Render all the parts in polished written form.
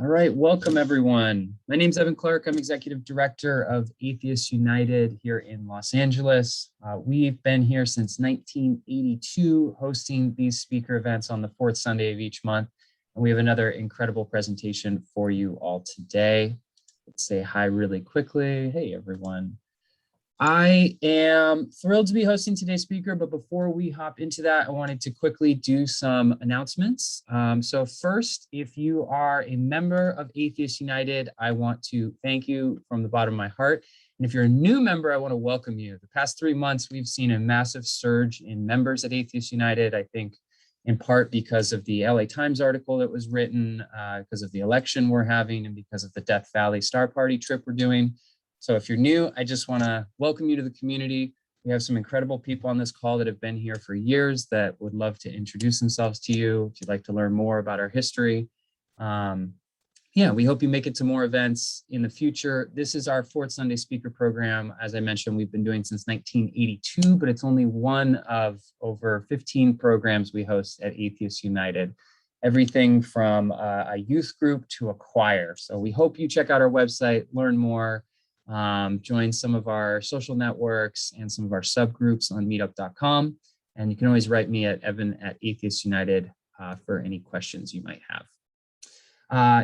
All right, welcome everyone. My name is Evan Clark. I'm Executive Director of Atheists United here in Los Angeles. We've been here since 1982, hosting these speaker events on the fourth Sunday of each month. And we have another incredible presentation for you all today. Let's say hi really quickly. Hey everyone. I am thrilled to be hosting today's speaker, but before we hop into that, I wanted to quickly do some announcements. So first, if you are a member of Atheists United, I want to thank you from the bottom of my heart. And if you're a new member, I want to welcome you. The past 3 months, we've seen a massive surge in members at Atheists United, I think in part because of the LA Times article that was written, because of the election we're having, and because of the Death Valley Star Party trip we're doing. So if you're new, I just want to welcome you to the community. We have some incredible people on this call that have been here for years that would love to introduce themselves to you if you'd like to learn more about our history. We hope you make it to more events in the future. This is our fourth Sunday speaker program. As I mentioned, we've been doing since 1982, but it's only one of over 15 programs we host at Atheists United. Everything from a youth group to a choir. So we hope you check out our website, learn more, join some of our social networks and some of our subgroups on meetup.com. And you can always write me at Evan@Atheists United for any questions you might have.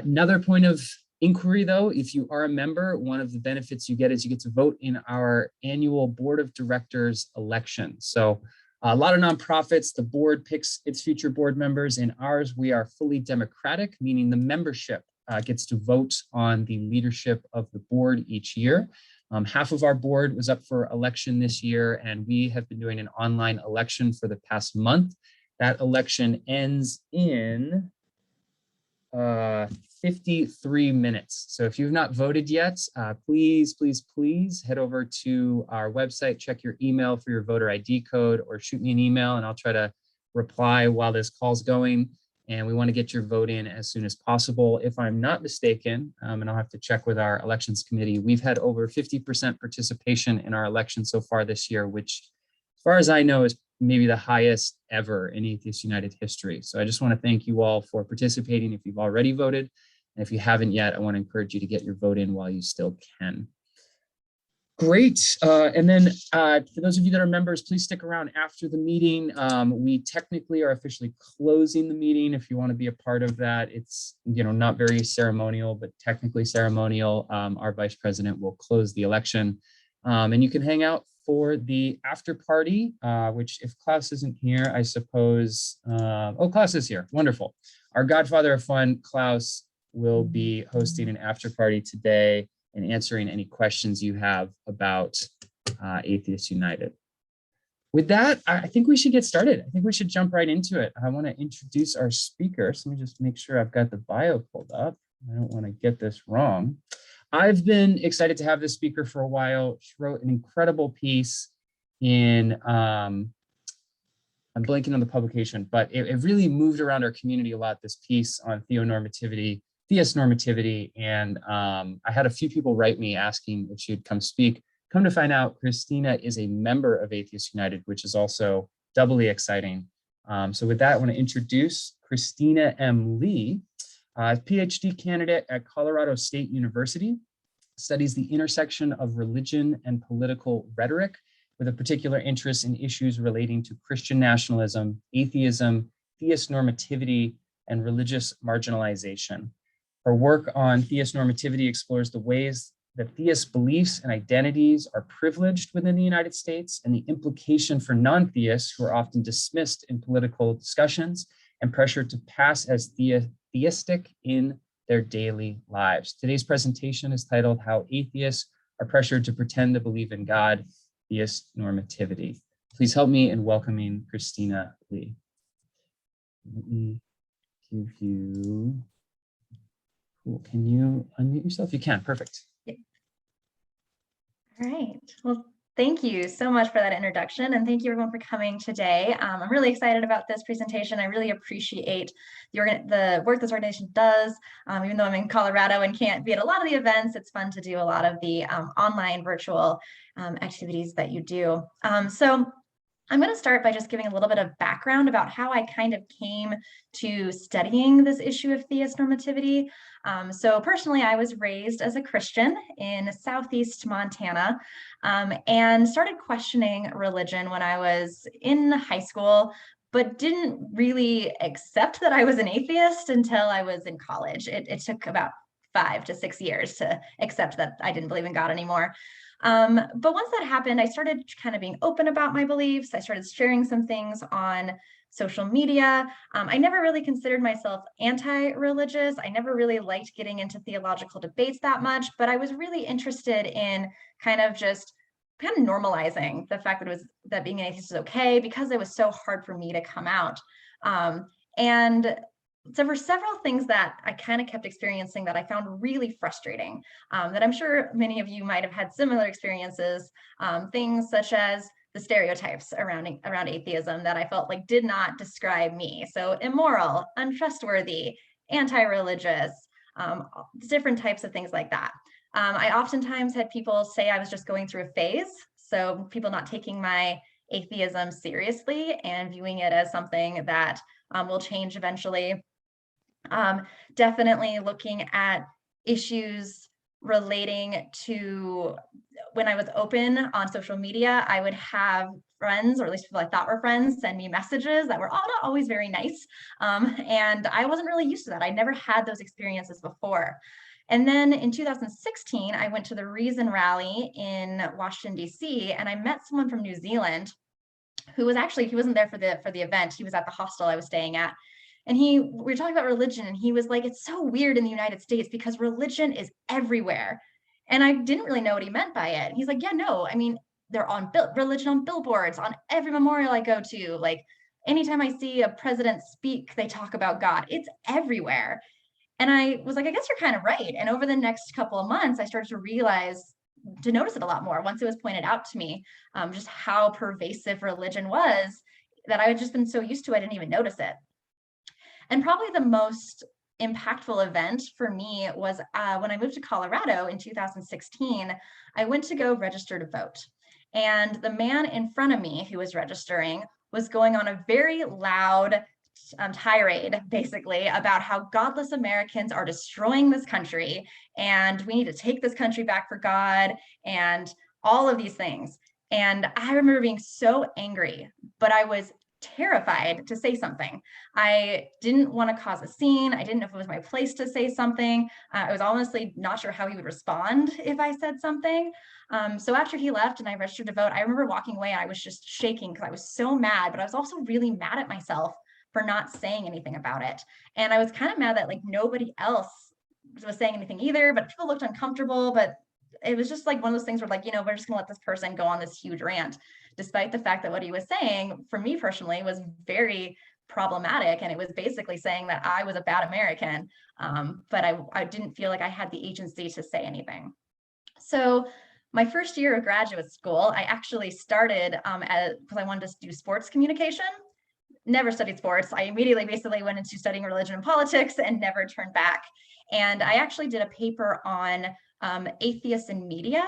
Another point of inquiry, though, if you are a member, one of the benefits you get is you get to vote in our annual board of directors election. So a lot of nonprofits, the board picks its future board members. In ours, we are fully democratic, meaning the membership gets to vote on the leadership of the board each year. Half of our board was up for election this year, and we have been doing an online election for the past month. That election ends in 53 minutes. So if you've not voted yet, please head over to our website, check your email for your voter ID code, or shoot me an email and I'll try to reply while this call's going. And we want to get your vote in as soon as possible. If I'm not mistaken, and I'll have to check with our elections committee, we've had over 50% participation in our election so far this year, which, as far as I know, is maybe the highest ever in Atheists United history. So I just want to thank you all for participating if you've already voted. And if you haven't yet, I want to encourage you to get your vote in while you still can. Great. And then for those of you that are members, please stick around after the meeting. We technically are officially closing the meeting. If you want to be a part of that, it's not very ceremonial, but technically ceremonial. Our vice president will close the election. And you can hang out for the after party, which if Klaus isn't here, I suppose, oh, Klaus is here. Wonderful. Our godfather of fun, Klaus, will be hosting an after party today and answering any questions you have about Atheists United. With that, I think we should get started. I think we should jump right into it. I want to introduce our speaker. So let me just make sure I've got the bio pulled up. I don't want to get this wrong. I've been excited to have this speaker for a while. She wrote an incredible piece in, I'm blanking on the publication, but it really moved around our community a lot, this piece on Theistnormativity, and I had a few people write me asking if she would come speak. Come to find out, Kristina is a member of Atheists United, which is also doubly exciting. So with that, I want to introduce Kristina M. Lee, Ph.D. candidate at Colorado State University, studies the intersection of religion and political rhetoric, with a particular interest in issues relating to Christian nationalism, atheism, theistnormativity, and religious marginalization. Her work on theistnormativity explores the ways that theist beliefs and identities are privileged within the United States and the implication for non-theists who are often dismissed in political discussions and pressured to pass as theistic in their daily lives. Today's presentation is titled How Atheists Are Pressured to Pretend to Believe in God, Theistnormativity. Please help me in welcoming Kristina Lee. Let me give you, cool. Can you unmute yourself? You can, perfect. Yeah. All right, well, thank you so much for that introduction, and thank you everyone for coming today. I'm really excited about this presentation. I really appreciate the work this organization does. Even though I'm in Colorado and can't be at a lot of the events, it's fun to do a lot of the online virtual activities that you do. So I'm going to start by just giving a little bit of background about how I kind of came to studying this issue of theist normativity. So personally, I was raised as a Christian in Southeast Montana, and started questioning religion when I was in high school, but didn't really accept that I was an atheist until I was in college. It took about 5 to 6 years to accept that I didn't believe in God anymore. But once that happened, I started kind of being open about my beliefs. I started sharing some things on social media. I never really considered myself anti-religious. I never really liked getting into theological debates that much, but I was really interested in kind of normalizing the fact that being an atheist is okay, because it was so hard for me to come out. And so there were several things that I kind of kept experiencing that I found really frustrating, that I'm sure many of you might have had similar experiences, things such as the stereotypes around atheism that I felt like did not describe me. So immoral, untrustworthy, anti-religious, different types of things like that. I oftentimes had people say I was just going through a phase. So people not taking my atheism seriously and viewing it as something that will change eventually. Definitely looking at issues relating to when I was open on social media, I would have friends, or at least people I thought were friends, send me messages that were all not always very nice. And I wasn't really used to that. I never had those experiences before. And then in 2016, I went to the Reason Rally in Washington, D.C., and I met someone from New Zealand who was he wasn't there for the event. He was at the hostel I was staying at. And we were talking about religion, and he was like, it's so weird in the United States because religion is everywhere. And I didn't really know what he meant by it. He's like, yeah, no, I mean, they're on religion on billboards, on every memorial I go to. Like anytime I see a president speak, they talk about God. It's everywhere. And I was like, I guess you're kind of right. And over the next couple of months, I started to notice it a lot more once it was pointed out to me, just how pervasive religion was, that I had just been so used to, I didn't even notice it. And probably the most impactful event for me was when I moved to Colorado in 2016, I went to go register to vote. And the man in front of me who was registering was going on a very loud tirade, basically, about how godless Americans are destroying this country and we need to take this country back for God and all of these things. And I remember being so angry, but I was terrified to say something. I didn't want to cause a scene. I didn't know if it was my place to say something. I was honestly not sure how he would respond if I said something. So after he left and I registered to vote, I remember walking away and I was just shaking because I was so mad, but I was also really mad at myself for not saying anything about it. And I was kind of mad that like nobody else was saying anything either, but people looked uncomfortable. But it was just like one of those things where like, we're just gonna let this person go on this huge rant, despite the fact that what he was saying for me personally was very problematic. And it was basically saying that I was a bad American, but I didn't feel like I had the agency to say anything. So my first year of graduate school, I actually started because I wanted to do sports communication. Never studied sports. I immediately basically went into studying religion and politics and never turned back. And I actually did a paper on atheists in media.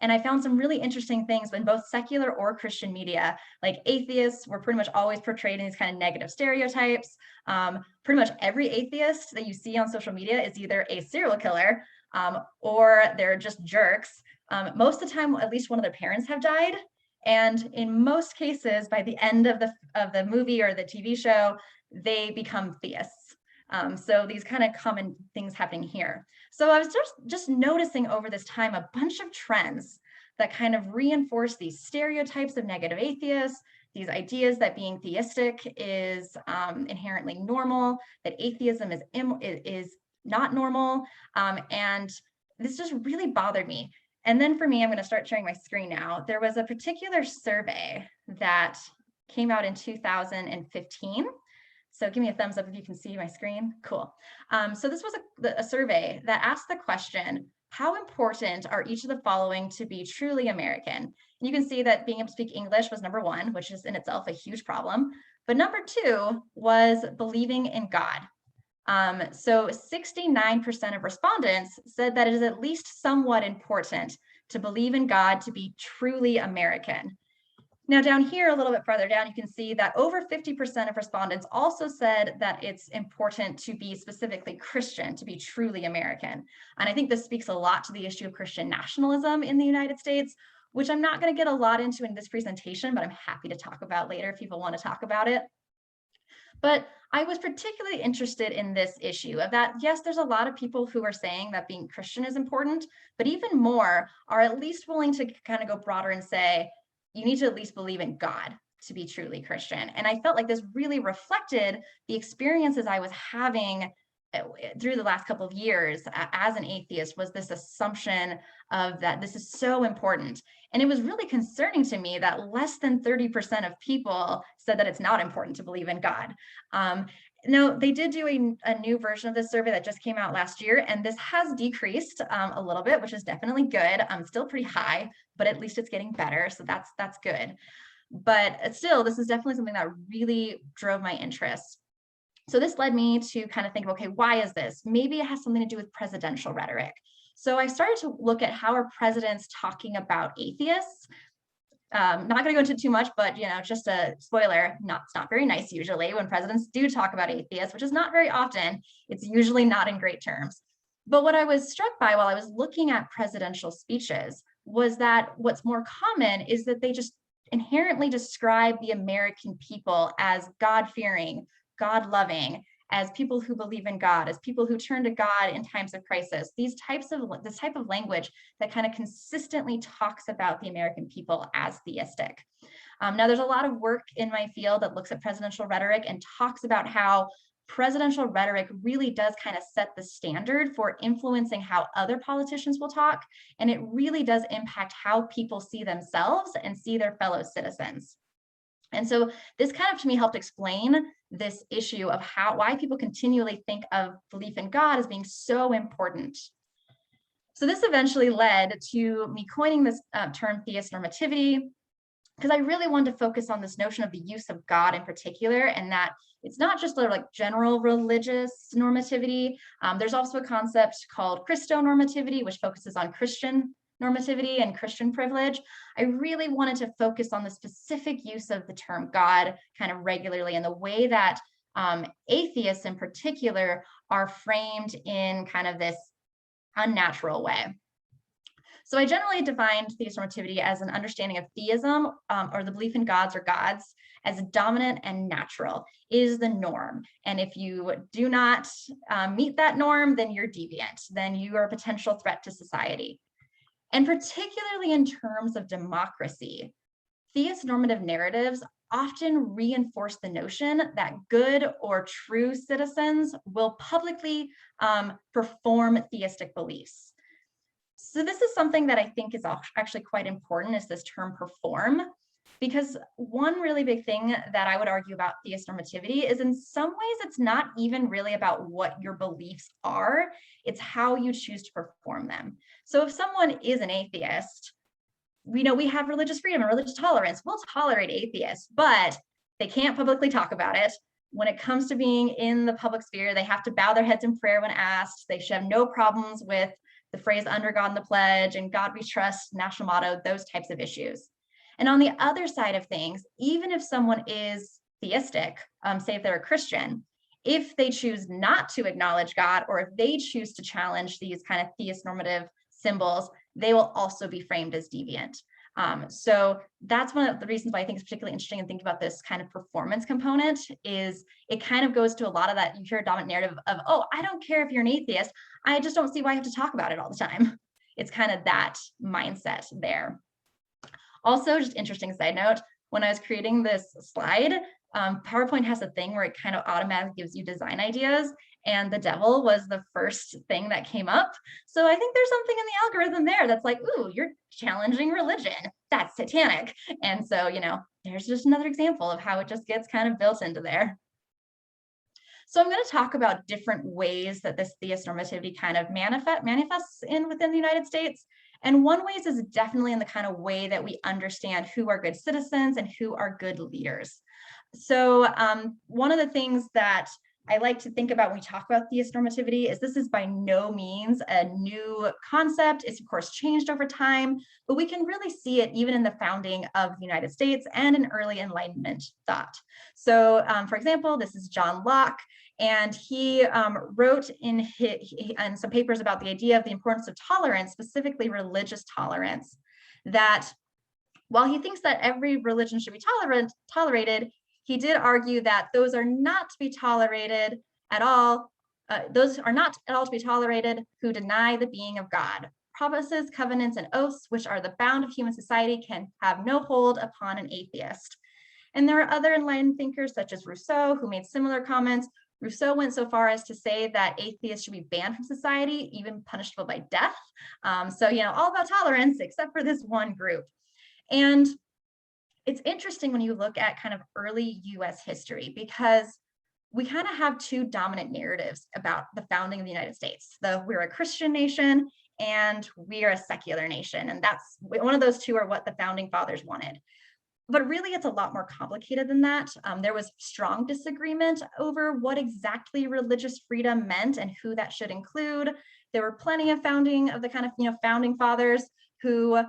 And I found some really interesting things in both secular or Christian media. Like atheists were pretty much always portrayed in these kind of negative stereotypes. Pretty much every atheist that you see on social media is either a serial killer or they're just jerks. Most of the time, at least one of their parents have died. And in most cases, by the end of the movie or the TV show, they become theists. So these kind of common things happening here. So I was just noticing over this time a bunch of trends that kind of reinforce these stereotypes of negative atheists, these ideas that being theistic is inherently normal, that atheism is not normal, and this just really bothered me. And then for me, I'm going to start sharing my screen now. There was a particular survey that came out in 2015. So give me a thumbs up if you can see my screen. Cool. So this was a survey that asked the question, how important are each of the following to be truly American? And you can see that being able to speak English was number one, which is in itself a huge problem. But number two was believing in God. So 69% of respondents said that it is at least somewhat important to believe in God to be truly American. Now down here, a little bit farther down, you can see that over 50% of respondents also said that it's important to be specifically Christian, to be truly American. And I think this speaks a lot to the issue of Christian nationalism in the United States, which I'm not going to get a lot into in this presentation, but I'm happy to talk about later if people want to talk about it. But I was particularly interested in this issue of that, yes, there's a lot of people who are saying that being Christian is important, but even more are at least willing to kind of go broader and say, you need to at least believe in God to be truly Christian. And I felt like this really reflected the experiences I was having through the last couple of years as an atheist, was this assumption of that this is so important. And it was really concerning to me that less than 30% of people said that it's not important to believe in God. No, they did do a new version of this survey that just came out last year, and this has decreased a little bit, which is definitely good. Still pretty high, but at least it's getting better, so that's good. But still, this is definitely something that really drove my interest. So this led me to kind of think, okay, why is this? Maybe it has something to do with presidential rhetoric. So I started to look at how are presidents talking about atheists. Not going to go into too much, but just a spoiler, it's not very nice usually when presidents do talk about atheists, which is not very often. It's usually not in great terms. But what I was struck by while I was looking at presidential speeches was that what's more common is that they just inherently describe the American people as God-fearing, God-loving, as people who believe in God, as people who turn to God in times of crisis. This type of language that kind of consistently talks about the American people as theistic. Now, there's a lot of work in my field that looks at presidential rhetoric and talks about how presidential rhetoric really does kind of set the standard for influencing how other politicians will talk, and it really does impact how people see themselves and see their fellow citizens. And so this kind of, to me, helped explain this issue of why people continually think of belief in God as being so important. So this eventually led to me coining this term theistnormativity, because I really wanted to focus on this notion of the use of God in particular, and that it's not just like general religious normativity. There's also a concept called Kristina, which focuses on Christian normativity and Christian privilege. I really wanted to focus on the specific use of the term God kind of regularly, and the way that atheists in particular are framed in kind of this unnatural way. So I generally defined theistnormativity as an understanding of theism, or the belief in gods or gods, as dominant and natural, is the norm. And if you do not meet that norm, then you're deviant, then you are a potential threat to society. And particularly in terms of democracy, theist normative narratives often reinforce the notion that good or true citizens will publicly perform theistic beliefs. So this is something that I think is actually quite important, is this term perform, because one really big thing that I would argue about theistnormativity is, in some ways, it's not even really about what your beliefs are, it's how you choose to perform them. So if someone is an atheist, we have religious freedom and religious tolerance. We'll tolerate atheists, but they can't publicly talk about it. When it comes to being in the public sphere, they have to bow their heads in prayer when asked. They should have no problems with the phrase under God in the pledge and God we trust, national motto, those types of issues. And on the other side of things, even if someone is theistic, say if they're a Christian, if they choose not to acknowledge God, or if they choose to challenge these kind of theist normative symbols, they will also be framed as deviant. So that's one of the reasons why I think it's particularly interesting in thinking about this kind of performance component, is it kind of goes to a lot of that, you hear a dominant narrative of, oh, I don't care if you're an atheist, I just don't see why I have to talk about it all the time. It's kind of that mindset there. Also, just interesting side note, when I was creating this slide, PowerPoint has a thing where it kind of automatically gives you design ideas, and the devil was the first thing that came up. So I think there's something in the algorithm there that's like, ooh, you're challenging religion. That's satanic. And so, there's just another example of how it just gets kind of built into there. So I'm going to talk about different ways that this theistnormativity kind of manifests within the United States. And one way is definitely in the kind of way that we understand who are good citizens and who are good leaders. So one of the things that I like to think about when we talk about theist normativity is this is by no means a new concept. It's of course changed over time, but we can really see it even in the founding of the United States and in early Enlightenment thought. So for example, this is John Locke, and he wrote in some papers about the idea of the importance of tolerance, specifically religious tolerance, that while he thinks that every religion should be tolerated, he did argue that those are not to be tolerated at all. Those are not at all to be tolerated who deny the being of God. Promises, covenants, and oaths, which are the bound of human society, can have no hold upon an atheist. And there are other enlightened thinkers such as Rousseau who made similar comments. Rousseau went so far as to say that atheists should be banned from society, even punishable by death. So, all about tolerance, except for this one group. And it's interesting when you look at kind of early US history, because we kind of have two dominant narratives about the founding of the United States. We're a Christian nation and we are a secular nation. And that's one of those two are what the founding fathers wanted. But really, it's a lot more complicated than that. There was strong disagreement over what exactly religious freedom meant and who that should include. There were plenty of founding fathers who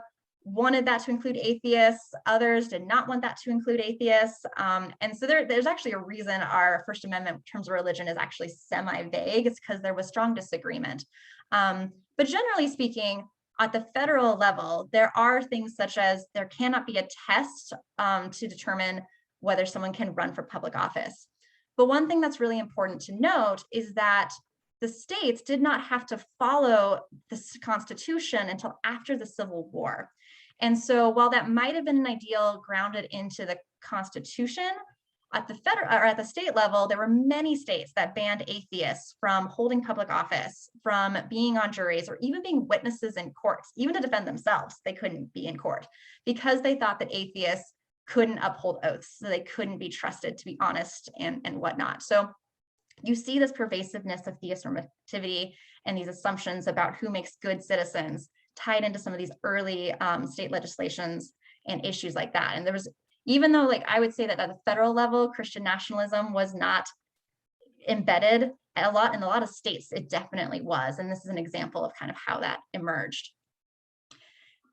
wanted that to include atheists. Others did not want that to include atheists. And so there's actually a reason our First Amendment in terms of religion is actually semi-vague. It's because there was strong disagreement. But generally speaking, at the federal level, there are things such as there cannot be a test to determine whether someone can run for public office. But one thing that's really important to note is that the states did not have to follow the Constitution until after the Civil War. And so while that might have been an ideal grounded into the Constitution, at the federal or at the state level, there were many states that banned atheists from holding public office, from being on juries, or even being witnesses in courts. Even to defend themselves, they couldn't be in court because they thought that atheists couldn't uphold oaths, so they couldn't be trusted to be honest and whatnot. So you see this pervasiveness of theist normativity and these assumptions about who makes good citizens tied into some of these early state legislations and issues like that. And there was, even though I would say that at the federal level, Christian nationalism was not embedded in a lot of states, it definitely was. And this is an example of kind of how that emerged.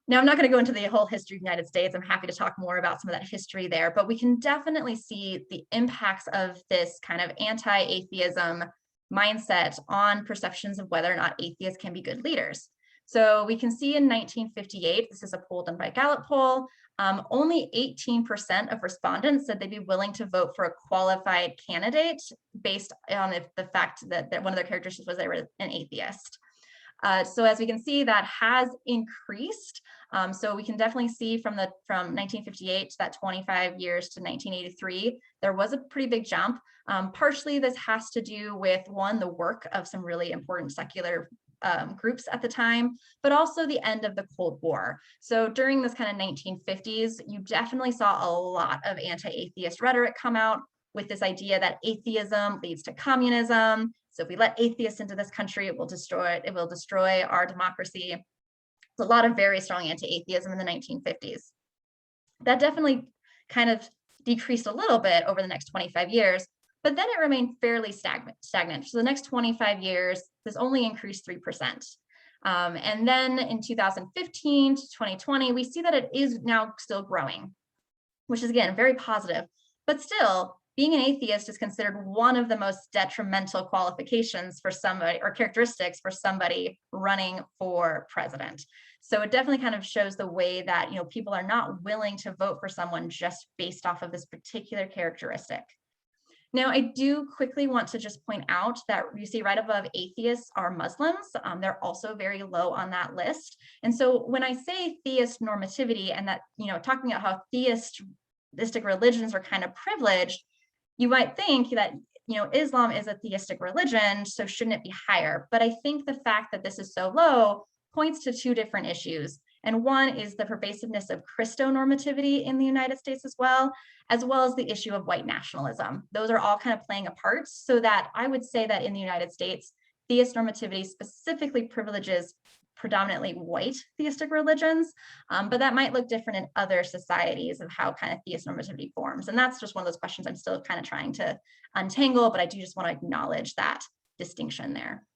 Now, I'm not going to go into the whole history of the United States. I'm happy to talk more about some of that history there, but we can definitely see the impacts of this kind of anti-atheism mindset on perceptions of whether or not atheists can be good leaders. So we can see in 1958, this is a poll done by Gallup poll, only 18% of respondents said they'd be willing to vote for a qualified candidate based on the fact that one of their characteristics was they were an atheist. So as we can see, that has increased. So we can definitely see from 1958 to that 25 years to 1983, there was a pretty big jump. Partially this has to do with, one, the work of some really important secular groups at the time, but also the end of the Cold War. So during this kind of 1950s, you definitely saw a lot of anti-atheist rhetoric come out with this idea that atheism leads to communism. So if we let atheists into this country, it will destroy our democracy. There's a lot of very strong anti-atheism in the 1950s. That definitely kind of decreased a little bit over the next 25 years, but then it remained fairly stagnant. So the next 25 years, this only increased 3%. And then in 2015 to 2020, we see that it is now still growing, which is again, very positive, but still being an atheist is considered one of the most detrimental qualifications for somebody or characteristics for somebody running for president. So it definitely kind of shows the way that, people are not willing to vote for someone just based off of this particular characteristic. Now, I do quickly want to just point out that you see right above atheists are Muslims. They're also very low on that list. And so when I say theist normativity and that, talking about how theistic religions are kind of privileged, you might think that, Islam is a theistic religion, so shouldn't it be higher? But I think the fact that this is so low points to two different issues. And one is the pervasiveness of Christonormativity in the United States as well as the issue of white nationalism. Those are all kind of playing a part, so that I would say that in the United States, theist normativity specifically privileges predominantly white theistic religions, but that might look different in other societies of how kind of theist normativity forms. And that's just one of those questions I'm still kind of trying to untangle, but I do just want to acknowledge that distinction there.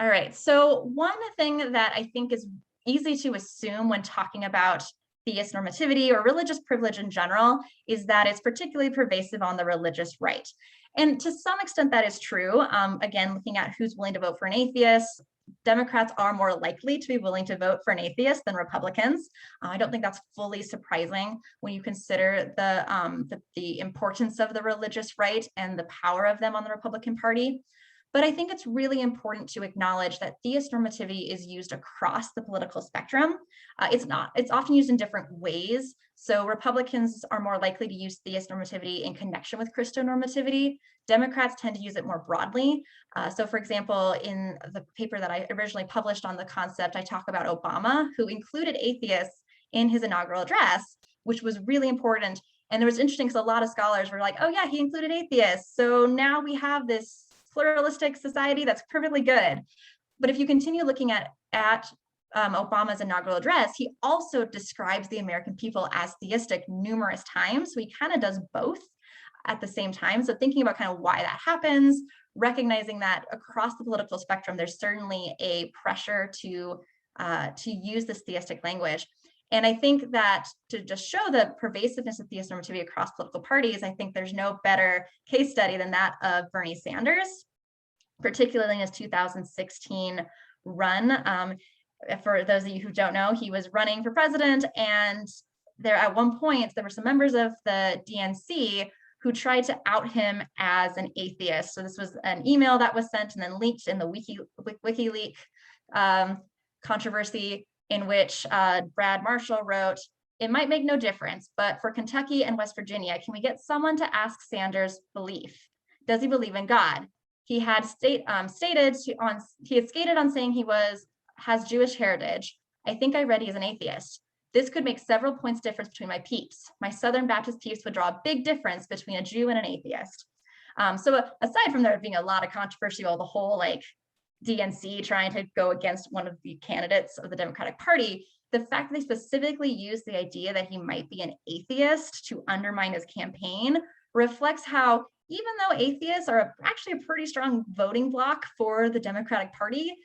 All right, so one thing that I think is easy to assume when talking about theist normativity or religious privilege in general is that it's particularly pervasive on the religious right. And to some extent that is true. Again, looking at who's willing to vote for an atheist, Democrats are more likely to be willing to vote for an atheist than Republicans. I don't think that's fully surprising when you consider the importance of the religious right and the power of them on the Republican Party. But I think it's really important to acknowledge that theist normativity is used across the political spectrum. It's often used in different ways. So Republicans are more likely to use theist normativity in connection with Christonormativity. Democrats tend to use it more broadly. So for example, in the paper that I originally published on the concept, I talk about Obama, who included atheists in his inaugural address, which was really important. And it was interesting because a lot of scholars were like, oh yeah, he included atheists. So now we have this pluralistic society that's perfectly good. But if you continue looking at Obama's inaugural address, he also describes the American people as theistic numerous times. So he kind of does both at the same time. So thinking about kind of why that happens, recognizing that across the political spectrum, there's certainly a pressure to use this theistic language. And I think that to just show the pervasiveness of theist normativity across political parties, I think there's no better case study than that of Bernie Sanders, particularly in his 2016 run. For those of you who don't know, he was running for president, and there at one point, there were some members of the DNC who tried to out him as an atheist. So this was an email that was sent and then leaked in the WikiLeaks controversy, in which Brad Marshall wrote, "It might make no difference, but for Kentucky and West Virginia, can we get someone to ask Sanders' belief? Does he believe in God? He had skated on saying he has Jewish heritage. I think I read he's an atheist. This could make several points difference between my peeps. My Southern Baptist peeps would draw a big difference between a Jew and an atheist." So aside from there being a lot of controversy about the whole DNC trying to go against one of the candidates of the Democratic Party, the fact that they specifically used the idea that he might be an atheist to undermine his campaign reflects how, even though atheists are actually a pretty strong voting bloc for the Democratic Party,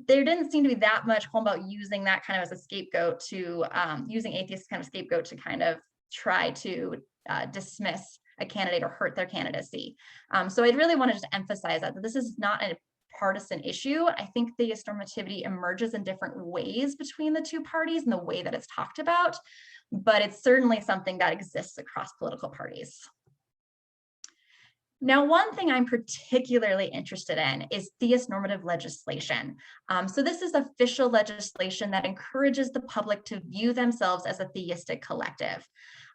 there didn't seem to be that much home about using that kind of as a scapegoat to using atheists kind of scapegoat to kind of try to dismiss a candidate or hurt their candidacy. So I really wanted to emphasize that this is not a partisan issue. I think theist normativity emerges in different ways between the two parties and the way that it's talked about, but it's certainly something that exists across political parties. Now, one thing I'm particularly interested in is theist normative legislation. So this is official legislation that encourages the public to view themselves as a theistic collective.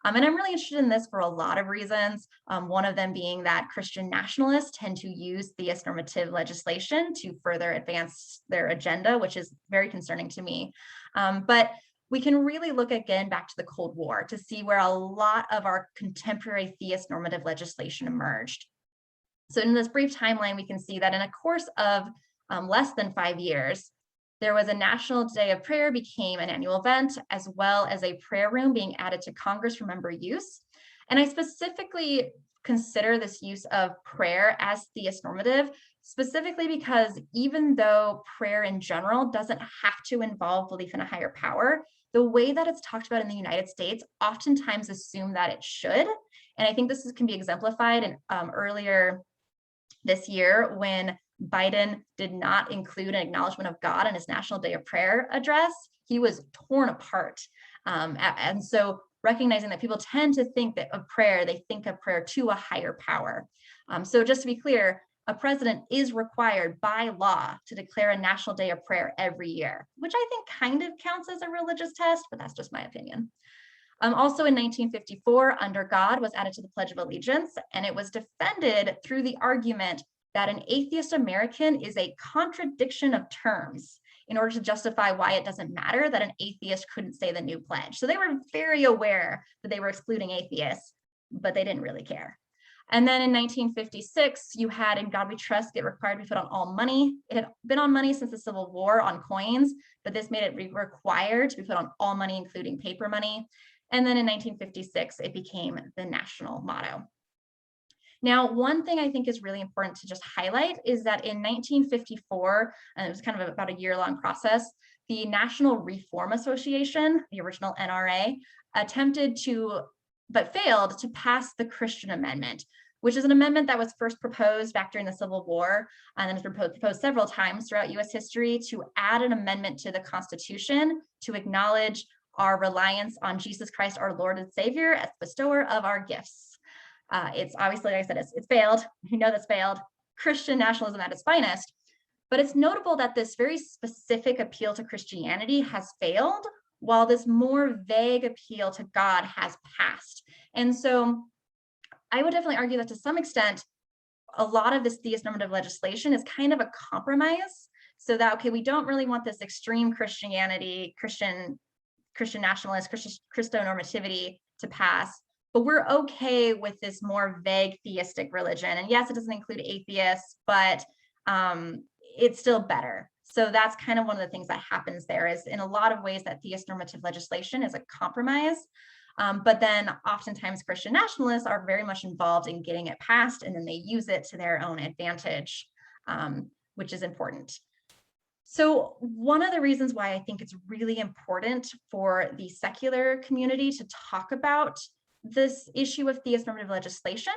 And I'm really interested in this for a lot of reasons. One of them being that Christian nationalists tend to use theist normative legislation to further advance their agenda, which is very concerning to me. But we can really look again back to the Cold War to see where a lot of our contemporary theist normative legislation emerged. So in this brief timeline, we can see that in a course of less than 5 years, there was a National Day of Prayer became an annual event, as well as a prayer room being added to Congress for member use. And I specifically consider this use of prayer as theist normative, specifically because even though prayer in general doesn't have to involve belief in a higher power, the way that it's talked about in the United States oftentimes assume that it should. And I think this can be exemplified in earlier this year when Biden did not include an acknowledgement of God in his National Day of Prayer address. He was torn apart. And so recognizing that people tend to think that of prayer, they think of prayer to a higher power. So just to be clear, a president is required by law to declare a National Day of Prayer every year, which I think kind of counts as a religious test, but that's just my opinion. Also in 1954, Under God was added to the Pledge of Allegiance, and it was defended through the argument that an atheist American is a contradiction of terms in order to justify why it doesn't matter that an atheist couldn't say the new pledge. So they were very aware that they were excluding atheists, but they didn't really care. And then in 1956, you had "In God We Trust" get required to be put on all money. It had been on money since the Civil War on coins, but this made it required to be put on all money, including paper money. And then in 1956, it became the national motto. Now, one thing I think is really important to just highlight is that in 1954, and it was kind of about a year-long process, the National Reform Association, the original NRA, attempted to, but failed to pass the Christian Amendment, which is an amendment that was first proposed back during the Civil War, and then was proposed several times throughout US history to add an amendment to the Constitution to acknowledge our reliance on Jesus Christ, our Lord and Savior, as the bestower of our gifts. It's obviously, like I said, it's failed. You know that's failed. Christian nationalism at its finest. But it's notable that this very specific appeal to Christianity has failed, while this more vague appeal to God has passed. And so I would definitely argue that to some extent, a lot of this theist normative legislation is kind of a compromise. So that, okay, we don't really want this extreme Christianity, Christian nationalist, Christo normativity to pass, but we're okay with this more vague theistic religion. And yes, it doesn't include atheists, but it's still better. So that's kind of one of the things that happens there, is in a lot of ways that theist normative legislation is a compromise. But then oftentimes Christian nationalists are very much involved in getting it passed, and then they use it to their own advantage, which is important. So one of the reasons why I think it's really important for the secular community to talk about this issue of theist normative legislation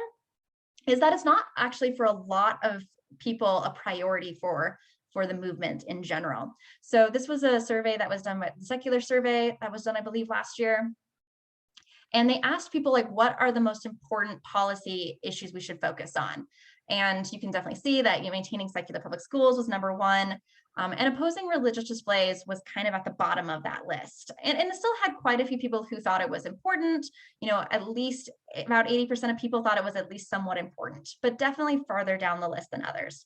is that it's not actually for a lot of people a priority for the movement in general. So this was a survey that was done by the secular survey that was done, I believe, last year. And they asked people, like, what are the most important policy issues we should focus on? And you can definitely see that maintaining secular public schools was number one, and opposing religious displays was kind of at the bottom of that list. And it still had quite a few people who thought it was important. At least about 80% of people thought it was at least somewhat important, but definitely farther down the list than others,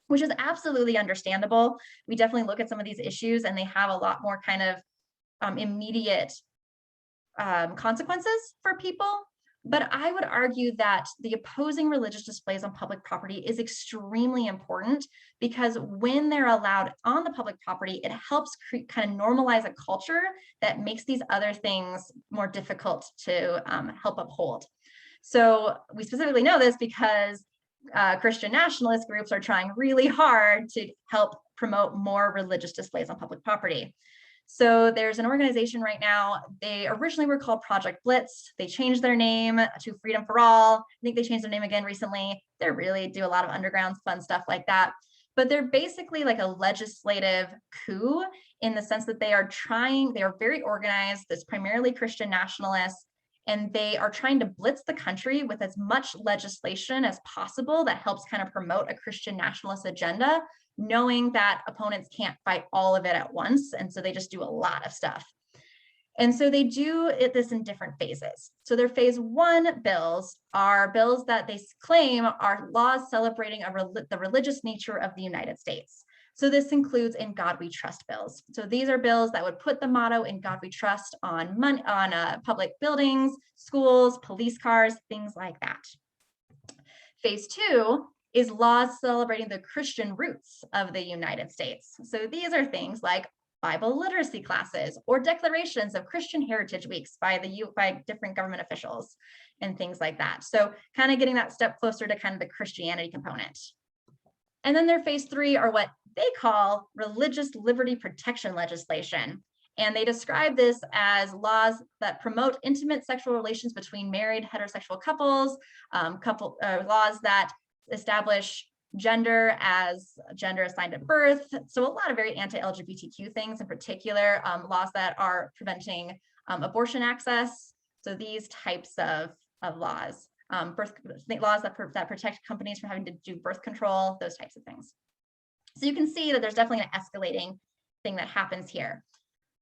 which is absolutely understandable. We definitely look at some of these issues and they have a lot more kind of immediate consequences for people. But I would argue that the opposing religious displays on public property is extremely important, because when they're allowed on the public property, it helps kind of normalize a culture that makes these other things more difficult to help uphold. So we specifically know this because Christian nationalist groups are trying really hard to help promote more religious displays on public property. So there's an organization right now, they originally were called Project Blitz. They changed their name to Freedom for All. I think they changed their name again recently. They really do a lot of underground fun stuff like that. But they're basically like a legislative coup, in the sense that they are very organized. It's primarily Christian nationalists, and they are trying to blitz the country with as much legislation as possible that helps kind of promote a Christian nationalist agenda, knowing that opponents can't fight all of it at once. And so they just do a lot of stuff. And so they do this in different phases. So their phase one bills are bills that they claim are laws celebrating the religious nature of the United States. So this includes "In God We Trust" bills. So these are bills that would put the motto "In God We Trust" on public buildings, schools, police cars, things like that. Phase two is laws celebrating the Christian roots of the United States. So these are things like Bible literacy classes or declarations of Christian Heritage Weeks by different government officials and things like that. So kind of getting that step closer to kind of the Christianity component. And then their phase three are what they call religious liberty protection legislation. And they describe this as laws that promote intimate sexual relations between married heterosexual couples, laws that establish gender as gender assigned at birth. So a lot of very anti-LGBTQ things, in particular, laws that are preventing abortion access. So these types of laws, laws that protect companies from having to do birth control, those types of things. So you can see that there's definitely an escalating thing that happens here.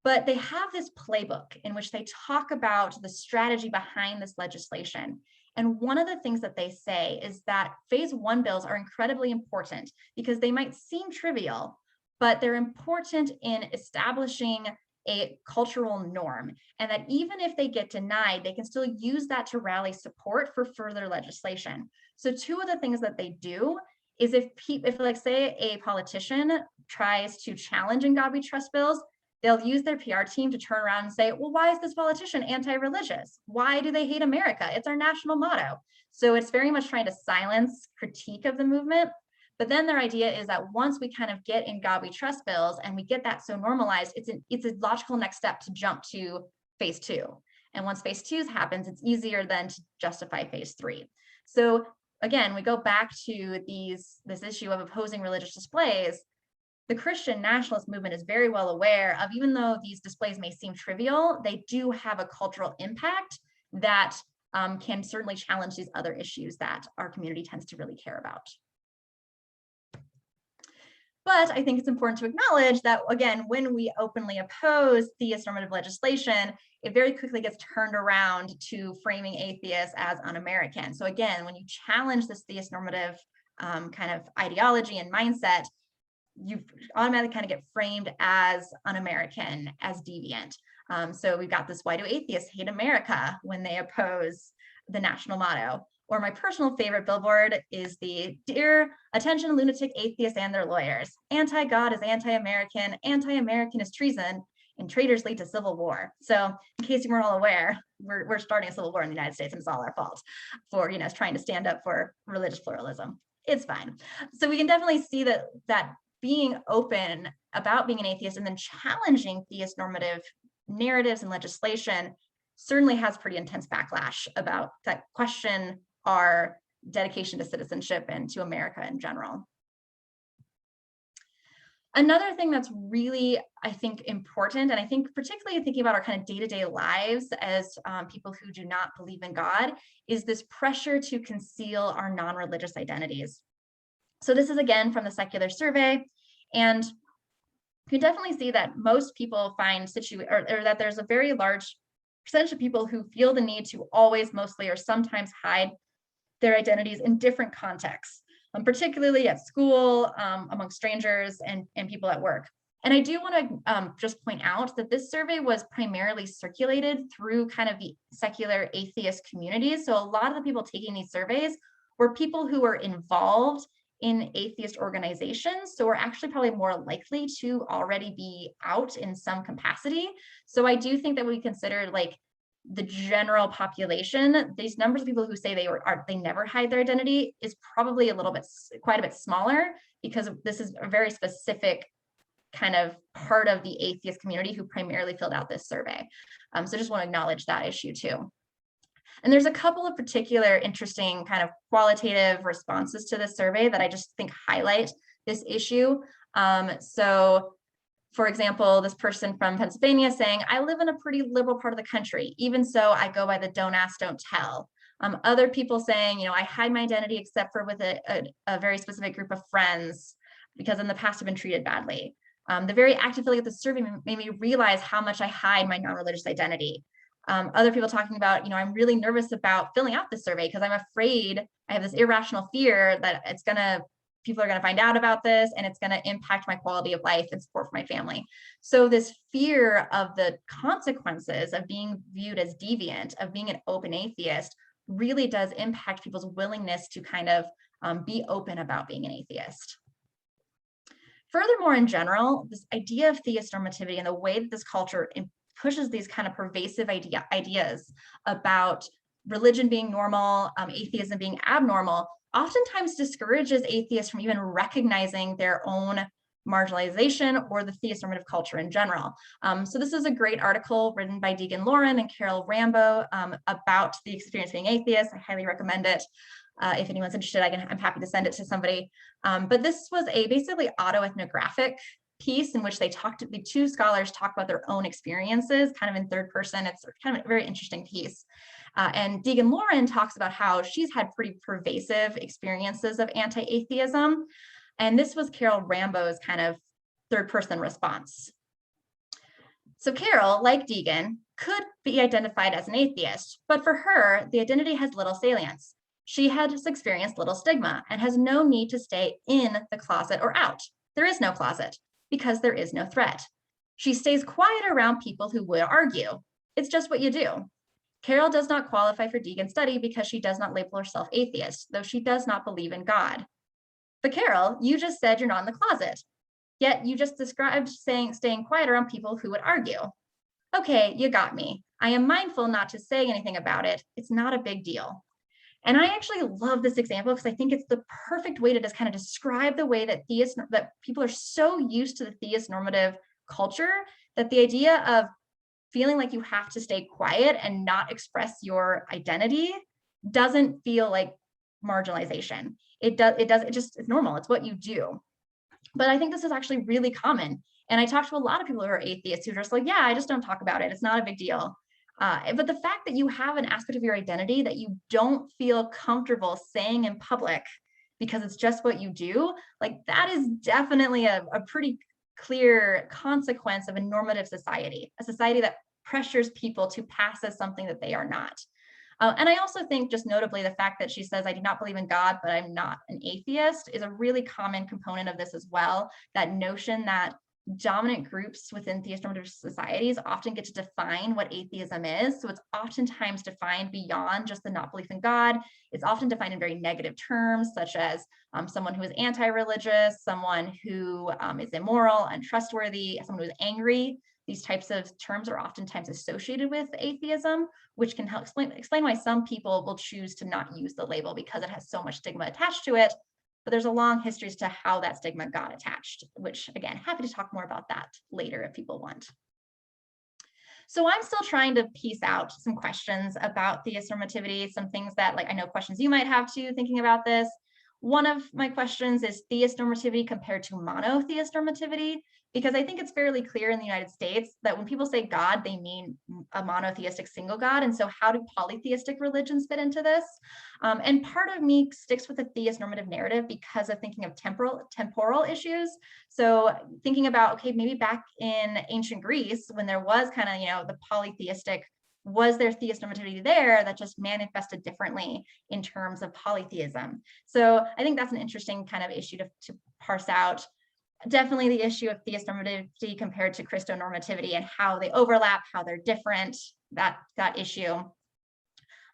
But they have this playbook in which they talk about the strategy behind this legislation. And one of the things that they say is that phase one bills are incredibly important because they might seem trivial, but they're important in establishing a cultural norm, and that even if they get denied, they can still use that to rally support for further legislation. So two of the things that they do is if like say a politician tries to challenge in God We Trust bills, they'll use their PR team to turn around and say, well, why is this politician anti-religious? Why do they hate America? It's our national motto. So it's very much trying to silence critique of the movement. But then their idea is that once we kind of get in God We Trust bills and we get that so normalized, it's a logical next step to jump to phase 2. And once phase 2 happens, it's easier then to justify phase 3. So again, we go back to this issue of opposing religious displays. The Christian nationalist movement is very well aware of, even though these displays may seem trivial, they do have a cultural impact that can certainly challenge these other issues that our community tends to really care about. But I think it's important to acknowledge that, again, when we openly oppose theist normative legislation, it very quickly gets turned around to framing atheists as un-American. So again, when you challenge this theist normative kind of ideology and mindset, you automatically kind of get framed as un-American, as deviant. So we've got this, why do atheists hate America when they oppose the national motto? Or my personal favorite billboard is the dear attention lunatic atheists and their lawyers. Anti-God is anti-American, anti-American is treason, and traitors lead to civil war. So in case you weren't all aware, we're starting a civil war in the United States, and it's all our fault for trying to stand up for religious pluralism. It's fine. So we can definitely see that being open about being an atheist and then challenging theist normative narratives and legislation certainly has pretty intense backlash about that question our dedication to citizenship and to America in general. Another thing that's really, I think, important, and I think particularly thinking about our kind of day-to-day lives as people who do not believe in God, is this pressure to conceal our non-religious identities. So this is again from the Secular Survey, and you can definitely see that most people find or that there's a very large percentage of people who feel the need to always, mostly, or sometimes hide their identities in different contexts, particularly at school, among strangers, and people at work. And I do want to just point out that this survey was primarily circulated through kind of the secular atheist communities. So a lot of the people taking these surveys were people who were involved in atheist organizations, so we're actually probably more likely to already be out in some capacity. So I do think that we consider like the general population, these numbers of people who say they never hide their identity is probably quite a bit smaller, because this is a very specific kind of part of the atheist community who primarily filled out this survey. So just want to acknowledge that issue too. And there's a couple of particular interesting kind of qualitative responses to this survey that I just think highlight this issue. So for example, this person from Pennsylvania saying, I live in a pretty liberal part of the country. Even so, I go by the don't ask, don't tell. Other people saying, I hide my identity except for with a very specific group of friends because in the past I've been treated badly. The very active filling out the survey made me realize how much I hide my non-religious identity. Other people talking about, I'm really nervous about filling out this survey because I'm afraid, I have this irrational fear that people are going to find out about this and it's going to impact my quality of life and support for my family. So this fear of the consequences of being viewed as deviant, of being an open atheist, really does impact people's willingness to kind of be open about being an atheist. Furthermore, in general, this idea of theist normativity and the way that this culture pushes these kind of pervasive ideas about religion being normal, atheism being abnormal, oftentimes discourages atheists from even recognizing their own marginalization or the theist normative culture in general. So this is a great article written by Deegan Lauren and Carol Rambo about the experience being atheist. I highly recommend it. If anyone's interested, I'm happy to send it to somebody. But this was a basically autoethnographic piece in which the two scholars talk about their own experiences kind of in third person. It's kind of a very interesting piece. And Deegan Lauren talks about how she's had pretty pervasive experiences of anti-atheism. And this was Carol Rambo's kind of third person response. So Carol, like Deegan, could be identified as an atheist, but for her, the identity has little salience. She has experienced little stigma and has no need to stay in the closet or out. There is no closet because there is no threat. She stays quiet around people who would argue. It's just what you do. Carol does not qualify for Deegan study because she does not label herself atheist, though she does not believe in God. But Carol, you just said you're not in the closet. Yet you just described staying quiet around people who would argue. Okay, you got me. I am mindful not to say anything about it. It's not a big deal. And I actually love this example because I think it's the perfect way to just kind of describe the way that that people are so used to the theist normative culture that the idea of feeling like you have to stay quiet and not express your identity doesn't feel like marginalization. It's normal. It's what you do. But I think this is actually really common. And I talk to a lot of people who are atheists who are just like, yeah, I just don't talk about it. It's not a big deal. But the fact that you have an aspect of your identity that you don't feel comfortable saying in public because it's just what you do, like that is definitely a pretty clear consequence of a normative society, a society that pressures people to pass as something that they are not. And I also think, just notably, the fact that she says, I do not believe in God, but I'm not an atheist, is a really common component of this as well. That notion that dominant groups within theist-normative societies often get to define what atheism is. So it's oftentimes defined beyond just the not belief in God. It's often defined in very negative terms, such as someone who is anti-religious, someone who is immoral, untrustworthy, someone who is angry. These types of terms are oftentimes associated with atheism, which can help explain why some people will choose to not use the label because it has so much stigma attached to it. But there's a long history as to how that stigma got attached, which again, happy to talk more about that later if people want. So I'm still trying to piece out some questions about theist normativity, some things that I know questions you might have too thinking about this. One of my questions is theist normativity compared to monotheist normativity, because I think it's fairly clear in the United States that when people say God, they mean a monotheistic single God. And so how do polytheistic religions fit into this? And part of me sticks with the theist normative narrative because of thinking of temporal issues. So thinking about, okay, maybe back in ancient Greece, when there was kind of, the polytheistic, was there theist normativity there that just manifested differently in terms of polytheism? So I think that's an interesting kind of issue to parse out. Definitely the issue of theist normativity compared to Christonormativity and how they overlap, how they're different, that issue.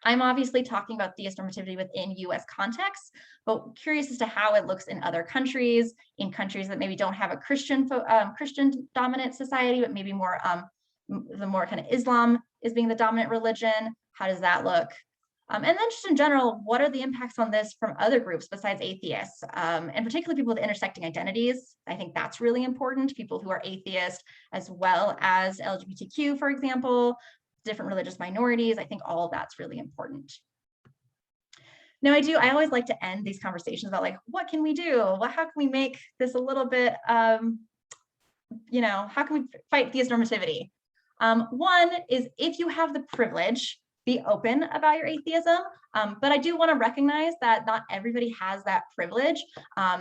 I'm obviously talking about theist normativity within US context, but curious as to how it looks in other countries, in countries that maybe don't have a Christian dominant society, but maybe more the more kind of Islam is being the dominant religion. How does that look? And then just in general, what are the impacts on this from other groups besides atheists, and particularly people with intersecting identities? I think that's really important. People who are atheist, as well as LGBTQ, for example, different religious minorities. I think all of that's really important. Now, I always like to end these conversations about what can we do? How can we make this a little bit, how can we fight theist normativity? One is, if you have the privilege, be open about your atheism. But I do want to recognize that not everybody has that privilege.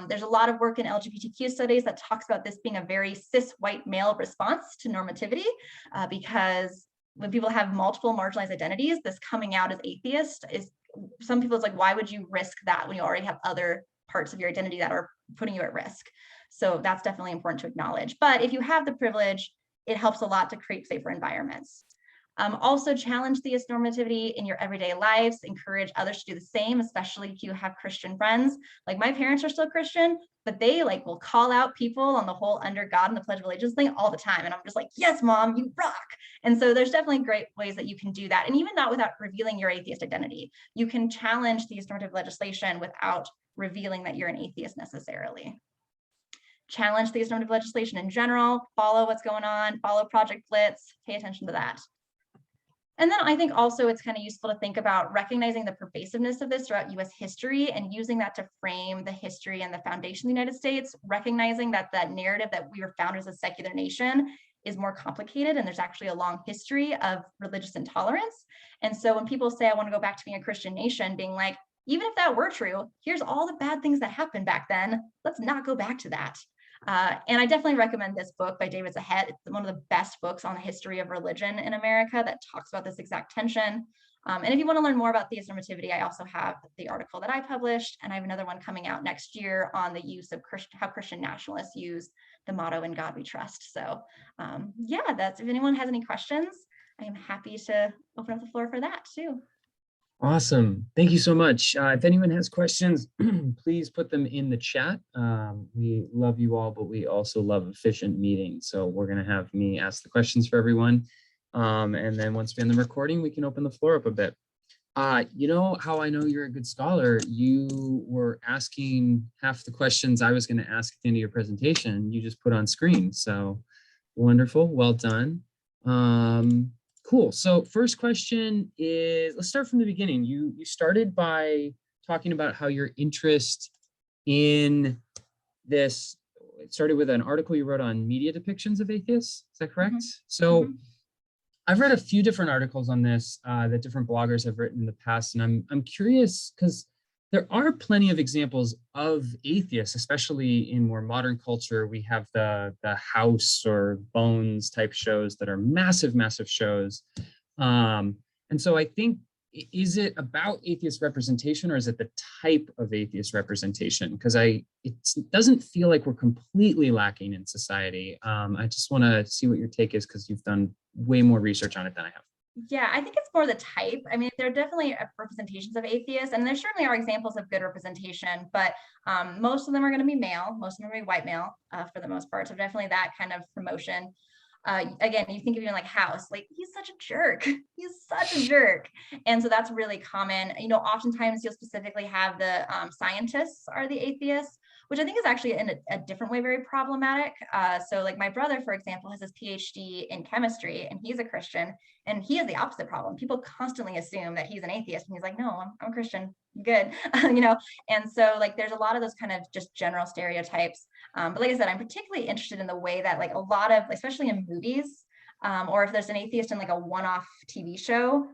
There's a lot of work in LGBTQ studies that talks about this being a very cis white male response to normativity, because when people have multiple marginalized identities, this coming out as atheist is, some people, it's why would you risk that when you already have other parts of your identity that are putting you at risk? So that's definitely important to acknowledge. But if you have the privilege, it helps a lot to create safer environments. Also challenge theist normativity in your everyday lives, encourage others to do the same, especially if you have Christian friends. My parents are still Christian, but they will call out people on the whole under God and the Pledge of Allegiance thing all the time. And I'm just yes, mom, you rock. And so there's definitely great ways that you can do that. And even not without revealing your atheist identity. You can challenge theist normative legislation without revealing that you're an atheist necessarily. Challenge theist normative legislation in general, follow what's going on, follow Project Blitz, pay attention to that. And then I think also it's kind of useful to think about recognizing the pervasiveness of this throughout US history and using that to frame the history and the foundation of the United States, recognizing that that narrative that we were founded as a secular nation is more complicated, and there's actually a long history of religious intolerance. And so when people say, I want to go back to being a Christian nation, being even if that were true, here's all the bad things that happened back then. Let's not go back to that. And I definitely recommend this book by David Zahet. It's one of the best books on the history of religion in America that talks about this exact tension. And if you want to learn more about theistnormativity, I also have the article that I published, and I have another one coming out next year on the use of how Christian nationalists use the motto "In God We Trust." So yeah, that's, if anyone has any questions, I am happy to open up the floor for that too. Awesome. Thank you so much. If anyone has questions, please put them in the chat. We love you all, but we also love efficient meetings. So we're going to have me ask the questions for everyone. And then once we end the recording, we can open the floor up a bit. You know how I know you're a good scholar? You were asking half the questions I was going to ask at the end of your presentation. You just put on screen. So wonderful. Well done. Cool. So first question is, let's start from the beginning. You started by talking about how your interest in this, it started with an article you wrote on media depictions of atheists. Is that correct? So I've read a few different articles on this that different bloggers have written in the past, and I'm curious because there are plenty of examples of atheists, especially in more modern culture. We have the House or Bones type shows that are massive, massive shows. And so I think, is it about atheist representation, or is it the type of atheist representation? Because it doesn't feel like we're completely lacking in society. I just want to see what your take is, because you've done way more research on it than I have. Yeah, I think it's more the type. I mean, there are definitely representations of atheists, and there certainly are examples of good representation, but most of them are going to be male. Most of them are going to be white male for the most part. So definitely that kind of promotion. Again, you think of even like House, like he's such a jerk. He's such a jerk. And so that's really common. You know, oftentimes you'll specifically have the scientists are the atheists, which I think is actually in a different way very problematic. So like my brother, for example, has his PhD in chemistry, and he's a Christian, and he has the opposite problem. People constantly assume that he's an atheist, and he's like, no, I'm a Christian, good, you know? And so like, there's a lot of those kind of just general stereotypes. But like I said, I'm particularly interested in the way that like a lot of, especially in movies, or if there's an atheist in like a one-off TV show,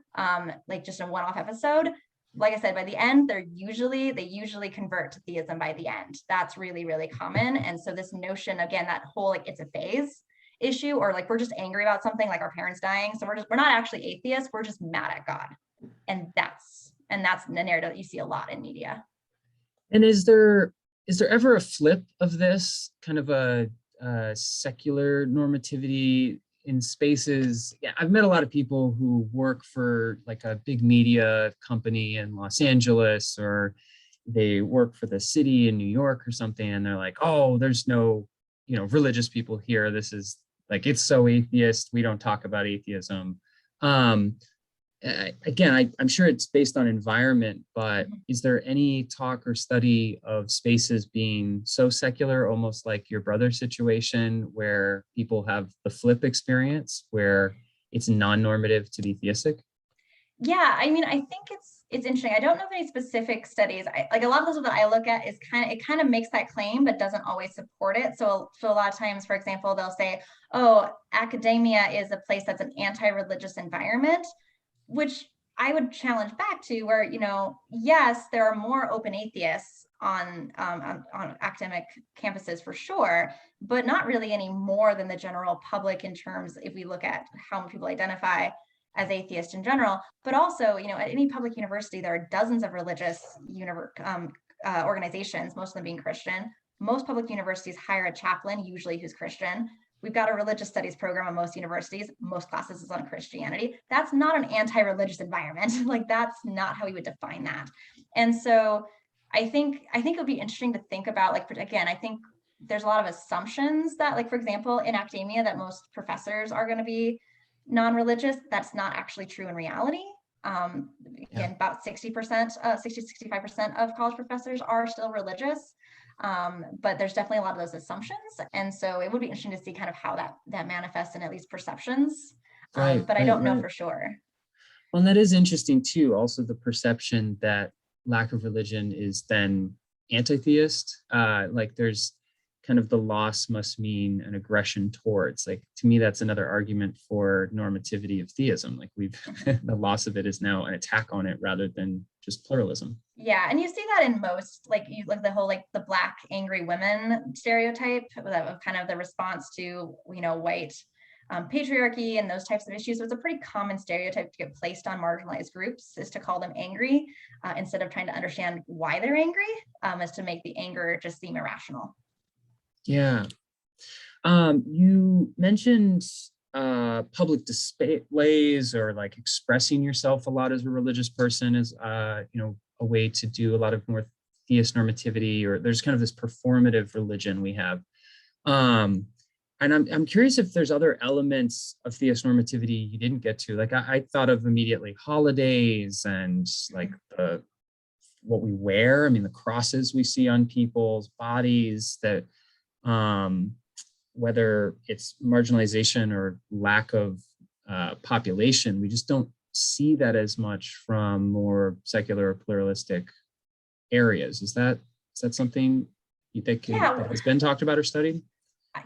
like just a one-off episode, like I said, by the end, they usually convert to theism by the end. That's really, really common. And so this notion, again, that whole like it's a phase issue, or like we're just angry about something, like our parents dying, so we're not actually atheists, we're just mad at God. And that's the narrative that you see a lot in media. And is there ever a flip of this kind of a secular normativity in spaces? Yeah, I've met a lot of people who work for like a big media company in Los Angeles, or they work for the city in New York or something, and they're like, oh, there's no, religious people here. This is like, it's so atheist. We don't talk about atheism. Again, I'm sure it's based on environment, but is there any talk or study of spaces being so secular, almost like your brother's situation, where people have the flip experience, where it's non-normative to be theistic? Yeah, I mean, I think it's interesting. I don't know of any specific studies. Like a lot of those that I look at is kind of makes that claim, but doesn't always support it. So a lot of times, for example, they'll say, oh, academia is a place that's an anti-religious environment, which I would challenge back to where, yes, there are more open atheists on academic campuses for sure, but not really any more than the general public in terms, if we look at how people identify as atheist in general. But also, at any public university, there are dozens of religious organizations, most of them being Christian. Most public universities hire a chaplain, usually who's Christian. We've got a religious studies program at most universities. Most classes is on Christianity. That's not an anti-religious environment. Like, that's not how we would define that. And so I think it would be interesting to think about, like, again, I think there's a lot of assumptions that, like, for example, in academia, that most professors are going to be non-religious. That's not actually true in reality. Again, about 60-65% of college professors are still religious. But there's definitely a lot of those assumptions. And so it would be interesting to see kind of how that manifests in at least perceptions. But I don't know for sure. Well, and that is interesting too. Also, the perception that lack of religion is then anti-theist. Like, there's kind of the loss must mean an aggression towards. Like, to me, that's another argument for normativity of theism. Like, the loss of it is now an attack on it rather than just pluralism. Yeah, and you see that in most, like the whole, like, the Black angry women stereotype of kind of the response to, white patriarchy and those types of issues. So it's a pretty common stereotype to get placed on marginalized groups, is to call them angry instead of trying to understand why they're angry, is to make the anger just seem irrational. Yeah. You mentioned public displays or like expressing yourself a lot as a religious person is, you know, a way to do a lot of more theist normativity, or there's kind of this performative religion we have. And I'm curious if there's other elements of theist normativity you didn't get to. Like I thought of immediately holidays and like what we wear. I mean, the crosses we see on people's bodies, that whether it's marginalization or lack of population, we just don't see that as much from more secular or pluralistic areas. Is that something you think that has been talked about or studied?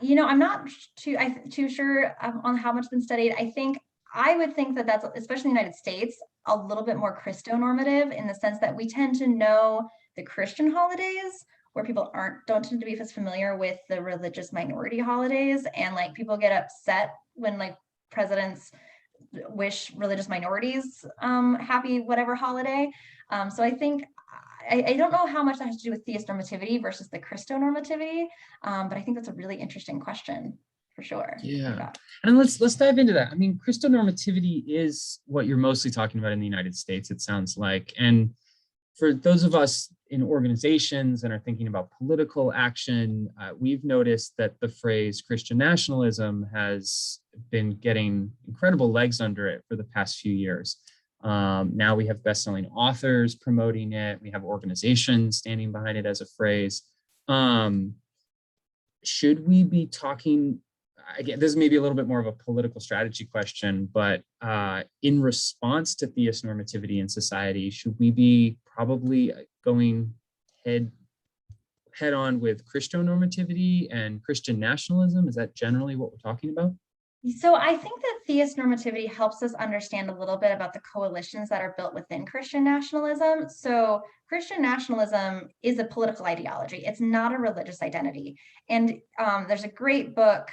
You know, I'm not too sure on how much it's been studied. I would think that that's, especially in the United States, a little bit more Christo-normative, in the sense that we tend to know the Christian holidays, where people don't tend to be as familiar with the religious minority holidays, and like people get upset when like presidents wish religious minorities happy whatever holiday. So I think I don't know how much that has to do with theist normativity versus the Christo-normativity, but I think that's a really interesting question for sure. Yeah, and let's dive into that. I mean, Christo-normativity is what you're mostly talking about in the United States, it sounds like. And for those of us in organizations and are thinking about political action, we've noticed that the phrase Christian nationalism has been getting incredible legs under it for the past few years. Now we have best-selling authors promoting it. We have organizations standing behind it as a phrase. Should we be talking, again, this may be a little bit more of a political strategy question, but in response to theist normativity in society, should we be probably going head on with Christo-normativity and Christian nationalism? Is that generally what we're talking about? So I think that theist normativity helps us understand a little bit about the coalitions that are built within Christian nationalism. So Christian nationalism is a political ideology. It's not a religious identity. And there's a great book,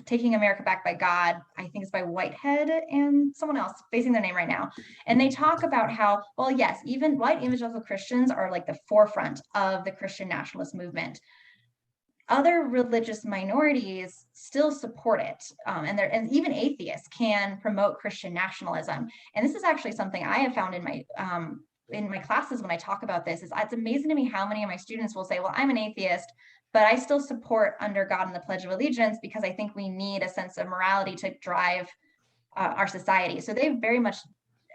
Taking America Back by God, I think it's by Whitehead and someone else, facing their name right now. And they talk about how, well, yes, even white evangelical Christians are like the forefront of the Christian nationalist movement. Other religious minorities still support it, and even atheists can promote Christian nationalism. And this is actually something I have found in my classes when I talk about this. It's amazing to me how many of my students will say, well, I'm an atheist, but I still support under God and the Pledge of Allegiance because I think we need a sense of morality to drive our society. So they've very much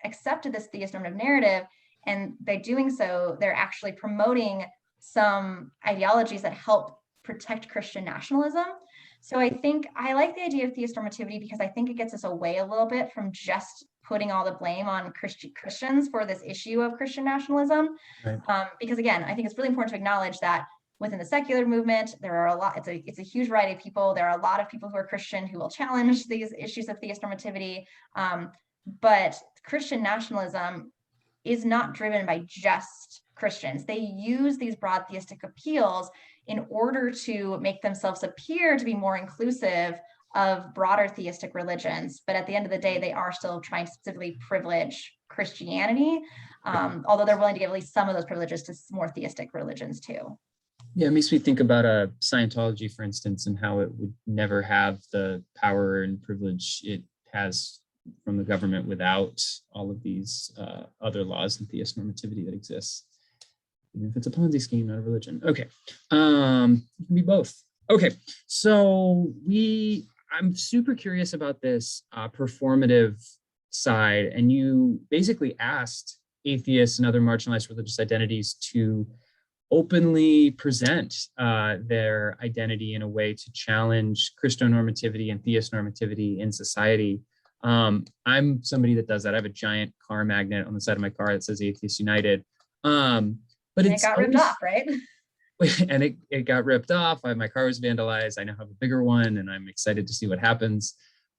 accepted this theist normative narrative, and by doing so, they're actually promoting some ideologies that help protect Christian nationalism. So I think I like the idea of theist normativity because I think it gets us away a little bit from just putting all the blame on Christians for this issue of Christian nationalism. Right. Because again, I think it's really important to acknowledge that within the secular movement, there are a lot, it's a huge variety of people. There are a lot of people who are Christian who will challenge these issues of theist normativity. But Christian nationalism is not driven by just Christians. They use these broad theistic appeals in order to make themselves appear to be more inclusive of broader theistic religions. But at the end of the day, they are still trying to specifically privilege Christianity, although they're willing to give at least some of those privileges to more theistic religions too. Yeah, it makes me think about Scientology, for instance, and how it would never have the power and privilege it has from the government without all of these other laws and theist normativity that exists. Even if it's a Ponzi scheme, not a religion. Okay, it can be both. Okay, so I'm super curious about this performative side, and you basically asked atheists and other marginalized religious identities to openly present their identity in a way to challenge Christo-normativity and theist normativity in society. I'm somebody that does that. I have a giant car magnet on the side of my car that says Atheists United. But it got ripped off, right? And it got ripped off. My car was vandalized. I now have a bigger one, and I'm excited to see what happens.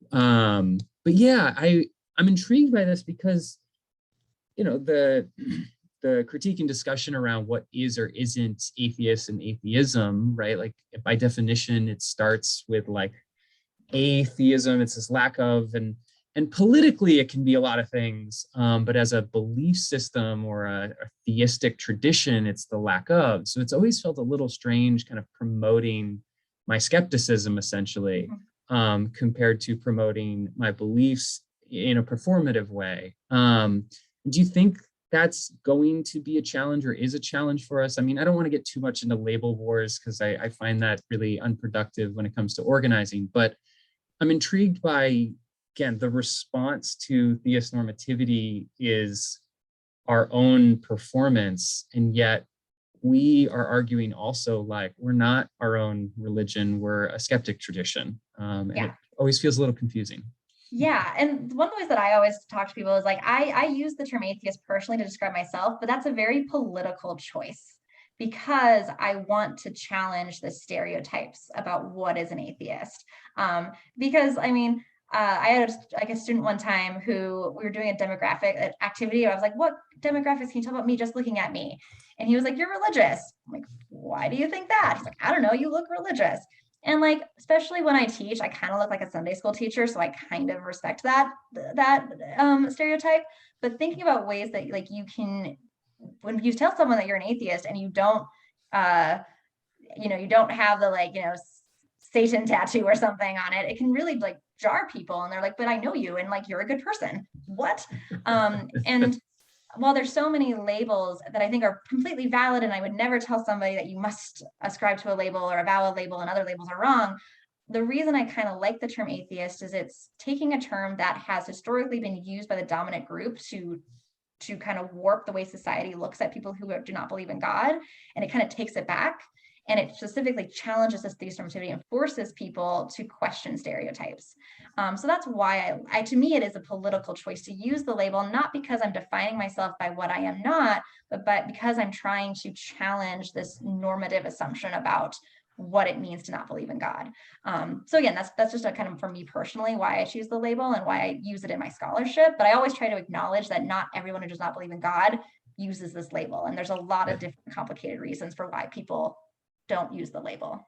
But yeah, I'm intrigued by this because, you know, the critique and discussion around what is or isn't atheist and atheism, right? Like by definition, it starts with like atheism, it's this lack of, and politically it can be a lot of things, but as a belief system or a theistic tradition, it's the lack of. So it's always felt a little strange kind of promoting my skepticism essentially, compared to promoting my beliefs in a performative way. Do you think that's going to be a challenge or is a challenge for us? I mean, I don't want to get too much into label wars because I find that really unproductive when it comes to organizing, but I'm intrigued by, again, the response to theist normativity is our own performance, and yet we are arguing also like we're not our own religion, we're a skeptic tradition. And it always feels a little confusing. Yeah, and one of the ways that I always talk to people is like, I use the term atheist personally to describe myself, but that's a very political choice because I want to challenge the stereotypes about what is an atheist. Because I mean, I had like a student one time who we were doing a demographic activity. I was like, what demographics can you tell about me just looking at me? And he was like, you're religious. I'm like, why do you think that? He's like, I don't know, you look religious. And like, especially when I teach, I kind of look like a Sunday school teacher. So I kind of respect that stereotype. But thinking about ways that like you can, when you tell someone that you're an atheist and you don't, you don't have the like, Satan tattoo or something on it, it can really like jar people. And they're like, but I know you and like, you're a good person. What? And while there's so many labels that I think are completely valid, and I would never tell somebody that you must ascribe to a label or avow a label and other labels are wrong, the reason I kind of like the term atheist is it's taking a term that has historically been used by the dominant group to kind of warp the way society looks at people who do not believe in God, and it kind of takes it back. And it specifically challenges this theistnormativity and forces people to question stereotypes. So that's why to me, it is a political choice to use the label, not because I'm defining myself by what I am not, but because I'm trying to challenge this normative assumption about what it means to not believe in God. So again, that's just a kind of, for me personally, why I choose the label and why I use it in my scholarship. But I always try to acknowledge that not everyone who does not believe in God uses this label. And there's a lot of different complicated reasons for why people don't use the label.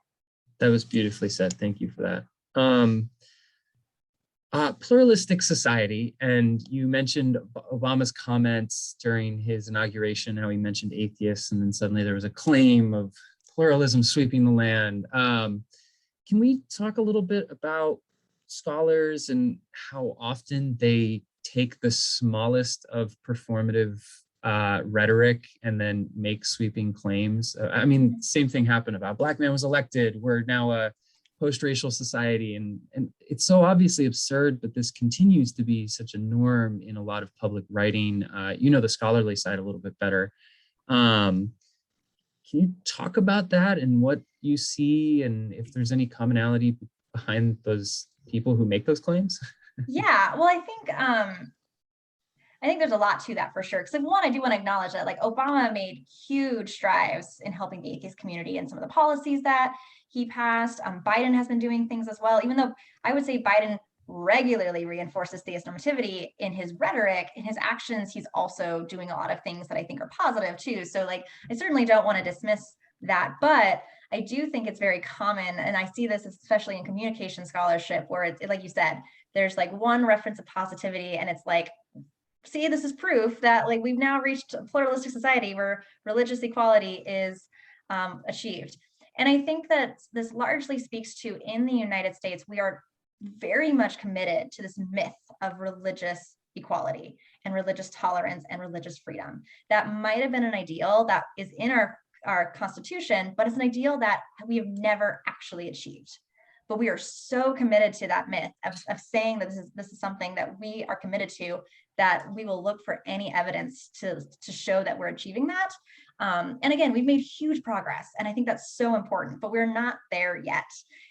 That was beautifully said. Thank you for that. Pluralistic society, and you mentioned Obama's comments during his inauguration, how he mentioned atheists, and then suddenly there was a claim of pluralism sweeping the land. Can we talk a little bit about scholars and how often they take the smallest of performative rhetoric and then make sweeping claims? I mean, same thing happened about Black man was elected. We're now a post-racial society, and it's so obviously absurd, but this continues to be such a norm in a lot of public writing. You know the scholarly side a little bit better. Can you talk about that and what you see, and if there's any commonality behind those people who make those claims? Yeah, well, I think there's a lot to that for sure. Because like, one, I do want to acknowledge that like Obama made huge strides in helping the atheist community and some of the policies that he passed. Biden has been doing things as well, even though I would say Biden regularly reinforces theist normativity in his rhetoric. In his actions, he's also doing a lot of things that I think are positive too. So like, I certainly don't want to dismiss that, but I do think it's very common, and I see this especially in communication scholarship, where it's like you said, there's like one reference of positivity, and it's like, see, this is proof that like we've now reached a pluralistic society where religious equality is achieved. And I think that this largely speaks to, in the United States, we are very much committed to this myth of religious equality and religious tolerance and religious freedom. That might have been an ideal that is in our Constitution, but it's an ideal that we have never actually achieved. But we are so committed to that myth of saying that this is something that we are committed to, that we will look for any evidence to show that we're achieving that. And again, we've made huge progress, and I think that's so important, but we're not there yet.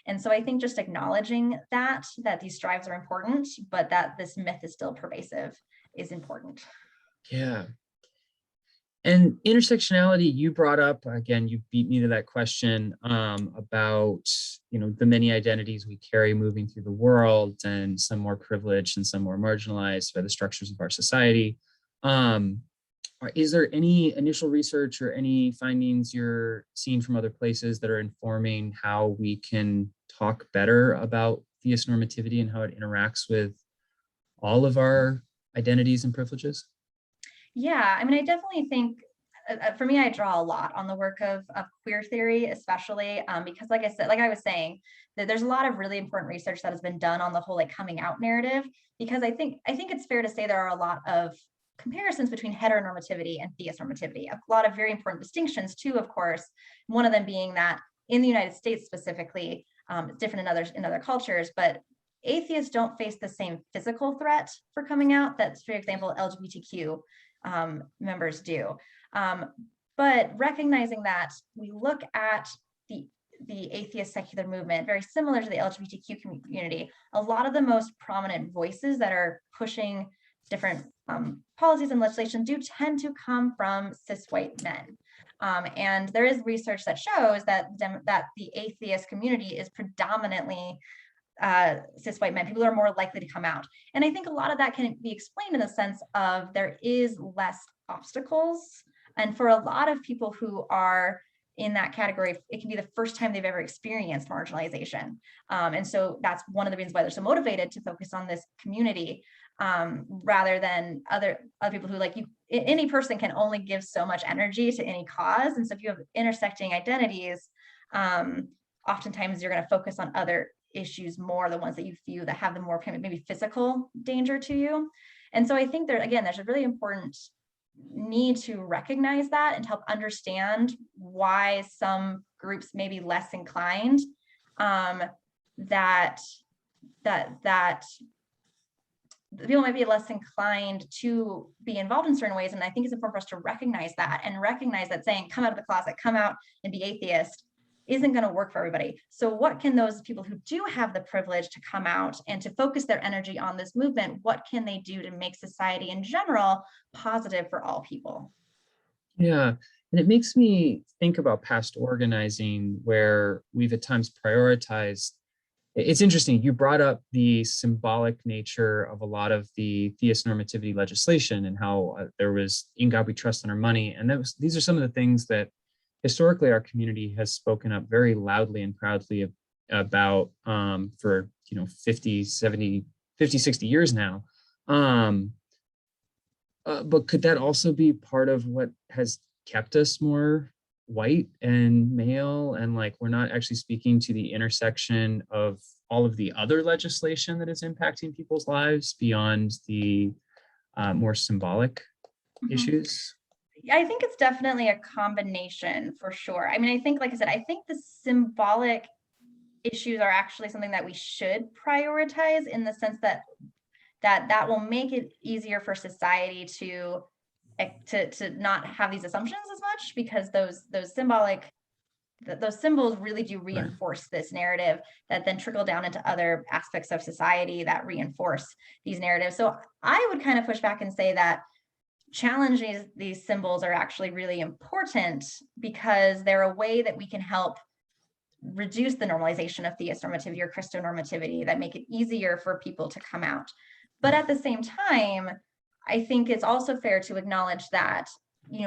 And so I think just acknowledging that these strides are important, but that this myth is still pervasive is important. Yeah. And intersectionality, you brought up, again, you beat me to that question about, the many identities we carry moving through the world, and some more privileged and some more marginalized by the structures of our society. Is there any initial research or any findings you're seeing from other places that are informing how we can talk better about theist normativity and how it interacts with all of our identities and privileges? Yeah, I mean, I definitely think for me, I draw a lot on the work of queer theory, especially because, like I said, like I was saying, that there's a lot of really important research that has been done on the whole like coming out narrative. Because I think it's fair to say there are a lot of comparisons between heteronormativity and theist normativity. A lot of very important distinctions too, of course. One of them being that in the United States specifically, it's different in other cultures, but atheists don't face the same physical threat for coming out that, for example, LGBTQ members do. But recognizing that we look at the atheist secular movement, very similar to the LGBTQ community, a lot of the most prominent voices that are pushing different policies and legislation do tend to come from cis white men. And there is research that shows that the atheist community is predominantly cis white men. People are more likely to come out. And I think a lot of that can be explained in the sense of there is less obstacles. And for a lot of people who are in that category, it can be the first time they've ever experienced marginalization. And so that's one of the reasons why they're so motivated to focus on this community, rather than other people who, like, any person can only give so much energy to any cause. And so if you have intersecting identities, oftentimes you're going to focus on other issues more, the ones that you view that have the more kind of maybe physical danger to you. And so I think there's a really important need to recognize that and help understand why some groups may be less inclined, that people might be less inclined to be involved in certain ways. And I think it's important for us to recognize that saying, come out of the closet, come out and be atheist, isn't going to work for everybody. So what can those people who do have the privilege to come out and to focus their energy on this movement, what can they do to make society in general positive for all people? Yeah, and it makes me think about past organizing where we've at times prioritized. It's interesting, you brought up the symbolic nature of a lot of the theist normativity legislation and how there was "In God We Trust" on our money. And these are some of the things that historically our community has spoken up very loudly and proudly about for 50, 70, 50, 60 years now. But could that also be part of what has kept us more white and male, and like we're not actually speaking to the intersection of all of the other legislation that is impacting people's lives beyond the more symbolic issues? I think it's definitely a combination for sure. I mean, I think, like I said, I think the symbolic issues are actually something that we should prioritize, in the sense that will make it easier for society to not have these assumptions as much, because those symbols really do reinforce this narrative that then trickle down into other aspects of society that reinforce these narratives. So I would kind of push back and say that challenging these symbols are actually really important, because they're a way that we can help reduce the normalization of theist normativity or Christonormativity, that make it easier for people to come out. But at the same time, I think it's also fair to acknowledge that,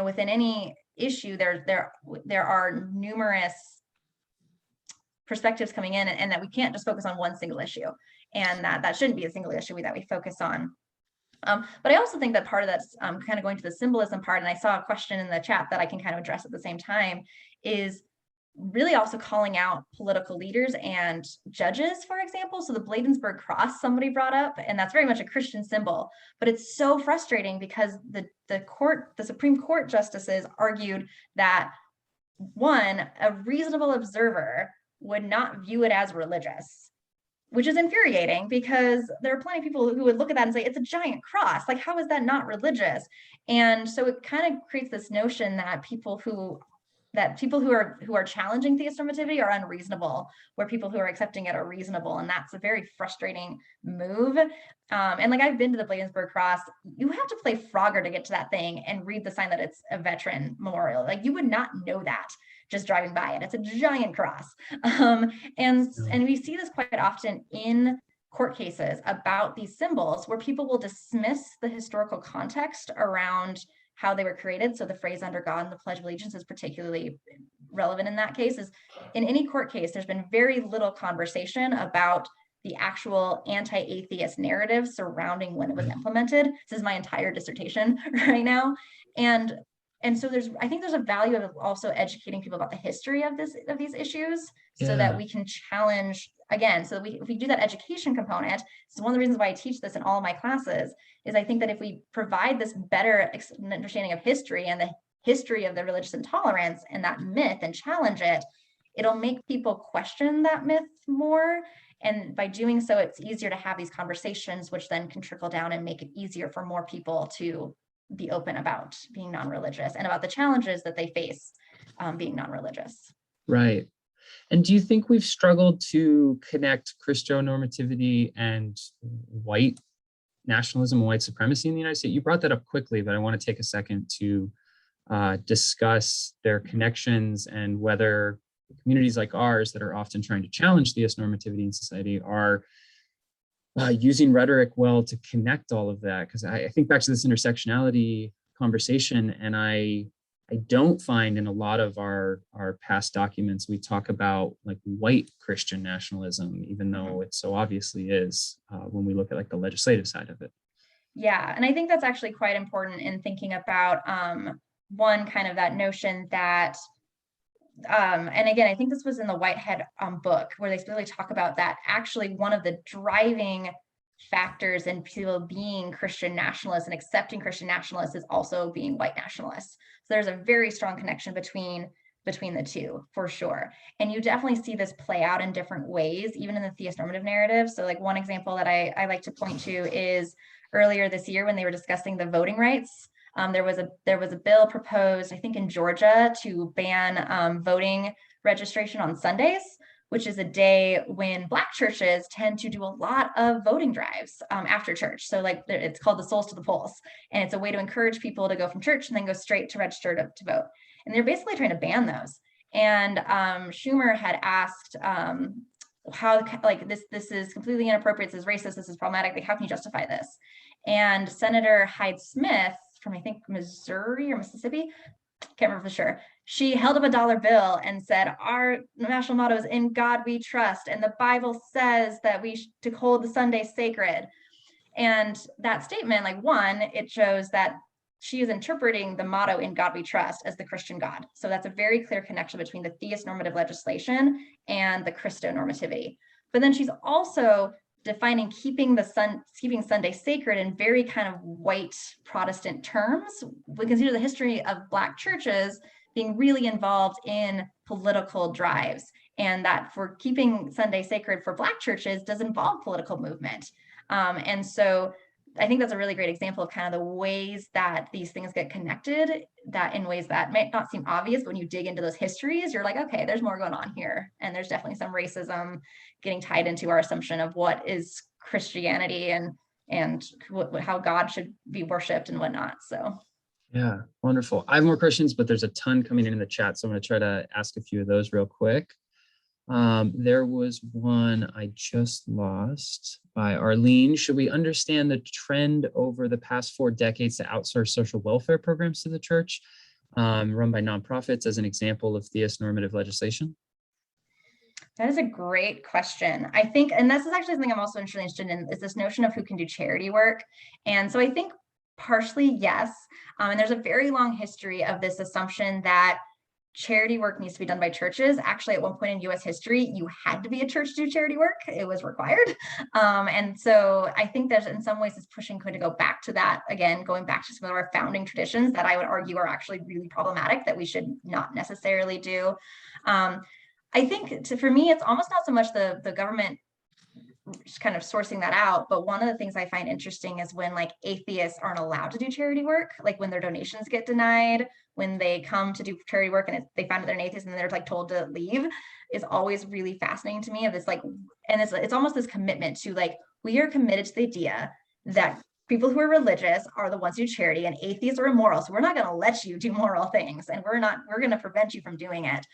within any issue, there are numerous perspectives coming in, and that we can't just focus on one single issue, and that shouldn't be a single issue that we focus on. But I also think that part of that's kind of going to the symbolism part, and I saw a question in the chat that I can kind of address at the same time, is really also calling out political leaders and judges, for example. So the Bladensburg cross somebody brought up, and that's very much a Christian symbol, but it's so frustrating because the Supreme Court justices argued that, one, a reasonable observer would not view it as religious, which is infuriating, because there are plenty of people who would look at that and say, it's a giant cross. Like, how is that not religious? And so it kind of creates this notion that people who are challenging theist normativity are unreasonable, where people who are accepting it are reasonable. And that's a very frustrating move. And like, I've been to the Bladensburg Cross. You have to play Frogger to get to that thing and read the sign that it's a veteran memorial. Like, you would not know that just driving by it. It's a giant cross. And we see this quite often in court cases about these symbols, where people will dismiss the historical context around how they were created. So the phrase "under God" and the Pledge of Allegiance is particularly relevant in that case. Is in any court case, there's been very little conversation about the actual anti-atheist narrative surrounding when it was implemented. This is my entire dissertation right now. And so I think there's a value of also educating people about the history of these issues so that we can challenge, again, so that if we do that education component, this is one of the reasons why I teach this in all of my classes, is I think that if we provide this better understanding of history and the history of the religious intolerance and that myth and challenge it, it'll make people question that myth more. And by doing so, it's easier to have these conversations, which then can trickle down and make it easier for more people to be open about being non-religious and about the challenges that they face being non-religious. Right. And do you think we've struggled to connect Christo-normativity and white nationalism and white supremacy in the United States? You brought that up quickly, but I want to take a second to discuss their connections and whether communities like ours that are often trying to challenge theist normativity in society are using rhetoric well to connect all of that. Because I think back to this intersectionality conversation, and I don't find in a lot of our past documents we talk about like white Christian nationalism, even though it so obviously is when we look at like the legislative side of it. Yeah, and I think that's actually quite important in thinking about one kind of that notion that, and again, I think this was in the Whitehead book where they really talk about that actually one of the driving factors in people being Christian nationalists and accepting Christian nationalists is also being white nationalists. So there's a very strong connection between the two, for sure. And you definitely see this play out in different ways, even in the theist normative narrative. So like one example that I like to point to is earlier this year when they were discussing the voting rights. There was a bill proposed, I think in Georgia, to ban voting registration on Sundays, which is a day when Black churches tend to do a lot of voting drives after church. So like it's called the Souls to the Polls. And it's a way to encourage people to go from church and then go straight to register to vote. And they're basically trying to ban those. And Schumer had asked how, like, this is completely inappropriate, this is racist, this is problematic, like, how can you justify this? And Senator Hyde-Smith from, I think, Missouri or Mississippi, can't remember for sure, she held up a dollar bill and said, our national motto is "In God We Trust," and the Bible says that to hold the Sunday sacred. And that statement, like, one, it shows that she is interpreting the motto "In God We Trust" as the Christian God. So that's a very clear connection between the theist normative legislation and the Christo-normativity. But then she's also defining keeping Sunday sacred in very kind of white Protestant terms. We consider the history of Black churches being really involved in political drives, and that for keeping Sunday sacred for Black churches does involve political movement. And so I think that's a really great example of kind of the ways that these things get connected, that in ways that might not seem obvious, but when you dig into those histories, you're like, okay, there's more going on here. And there's definitely some racism getting tied into our assumption of what is Christianity and how God should be worshipped and whatnot. So. Yeah, wonderful. I have more questions, but there's a ton coming in the chat. So I'm going to try to ask a few of those real quick. There was one I just lost by Arlene. Should we understand the trend over the past 4 decades to outsource social welfare programs to the church, run by nonprofits, as an example of theist normative legislation? That is a great question. I think, and this is actually something I'm also really interested in, is this notion of who can do charity work. And so I think partially, yes. And there's a very long history of this assumption that charity work needs to be done by churches. Actually, at one point in US history, you had to be a church to do charity work. It was required. And so I think there's in some ways this pushing going to go back to that, again, going back to some of our founding traditions that I would argue are actually really problematic that we should not necessarily do. I think for me, it's almost not so much the government just kind of sourcing that out. But one of the things I find interesting is when like atheists aren't allowed to do charity work, like when their donations get denied, when they come to do charity work and they find out they're an atheist and they're like told to leave, is always really fascinating to me. Of this like, and it's almost this commitment to like, we are committed to the idea that people who are religious are the ones who do charity, and atheists are immoral. So we're not going to let you do moral things, and we're going to prevent you from doing it.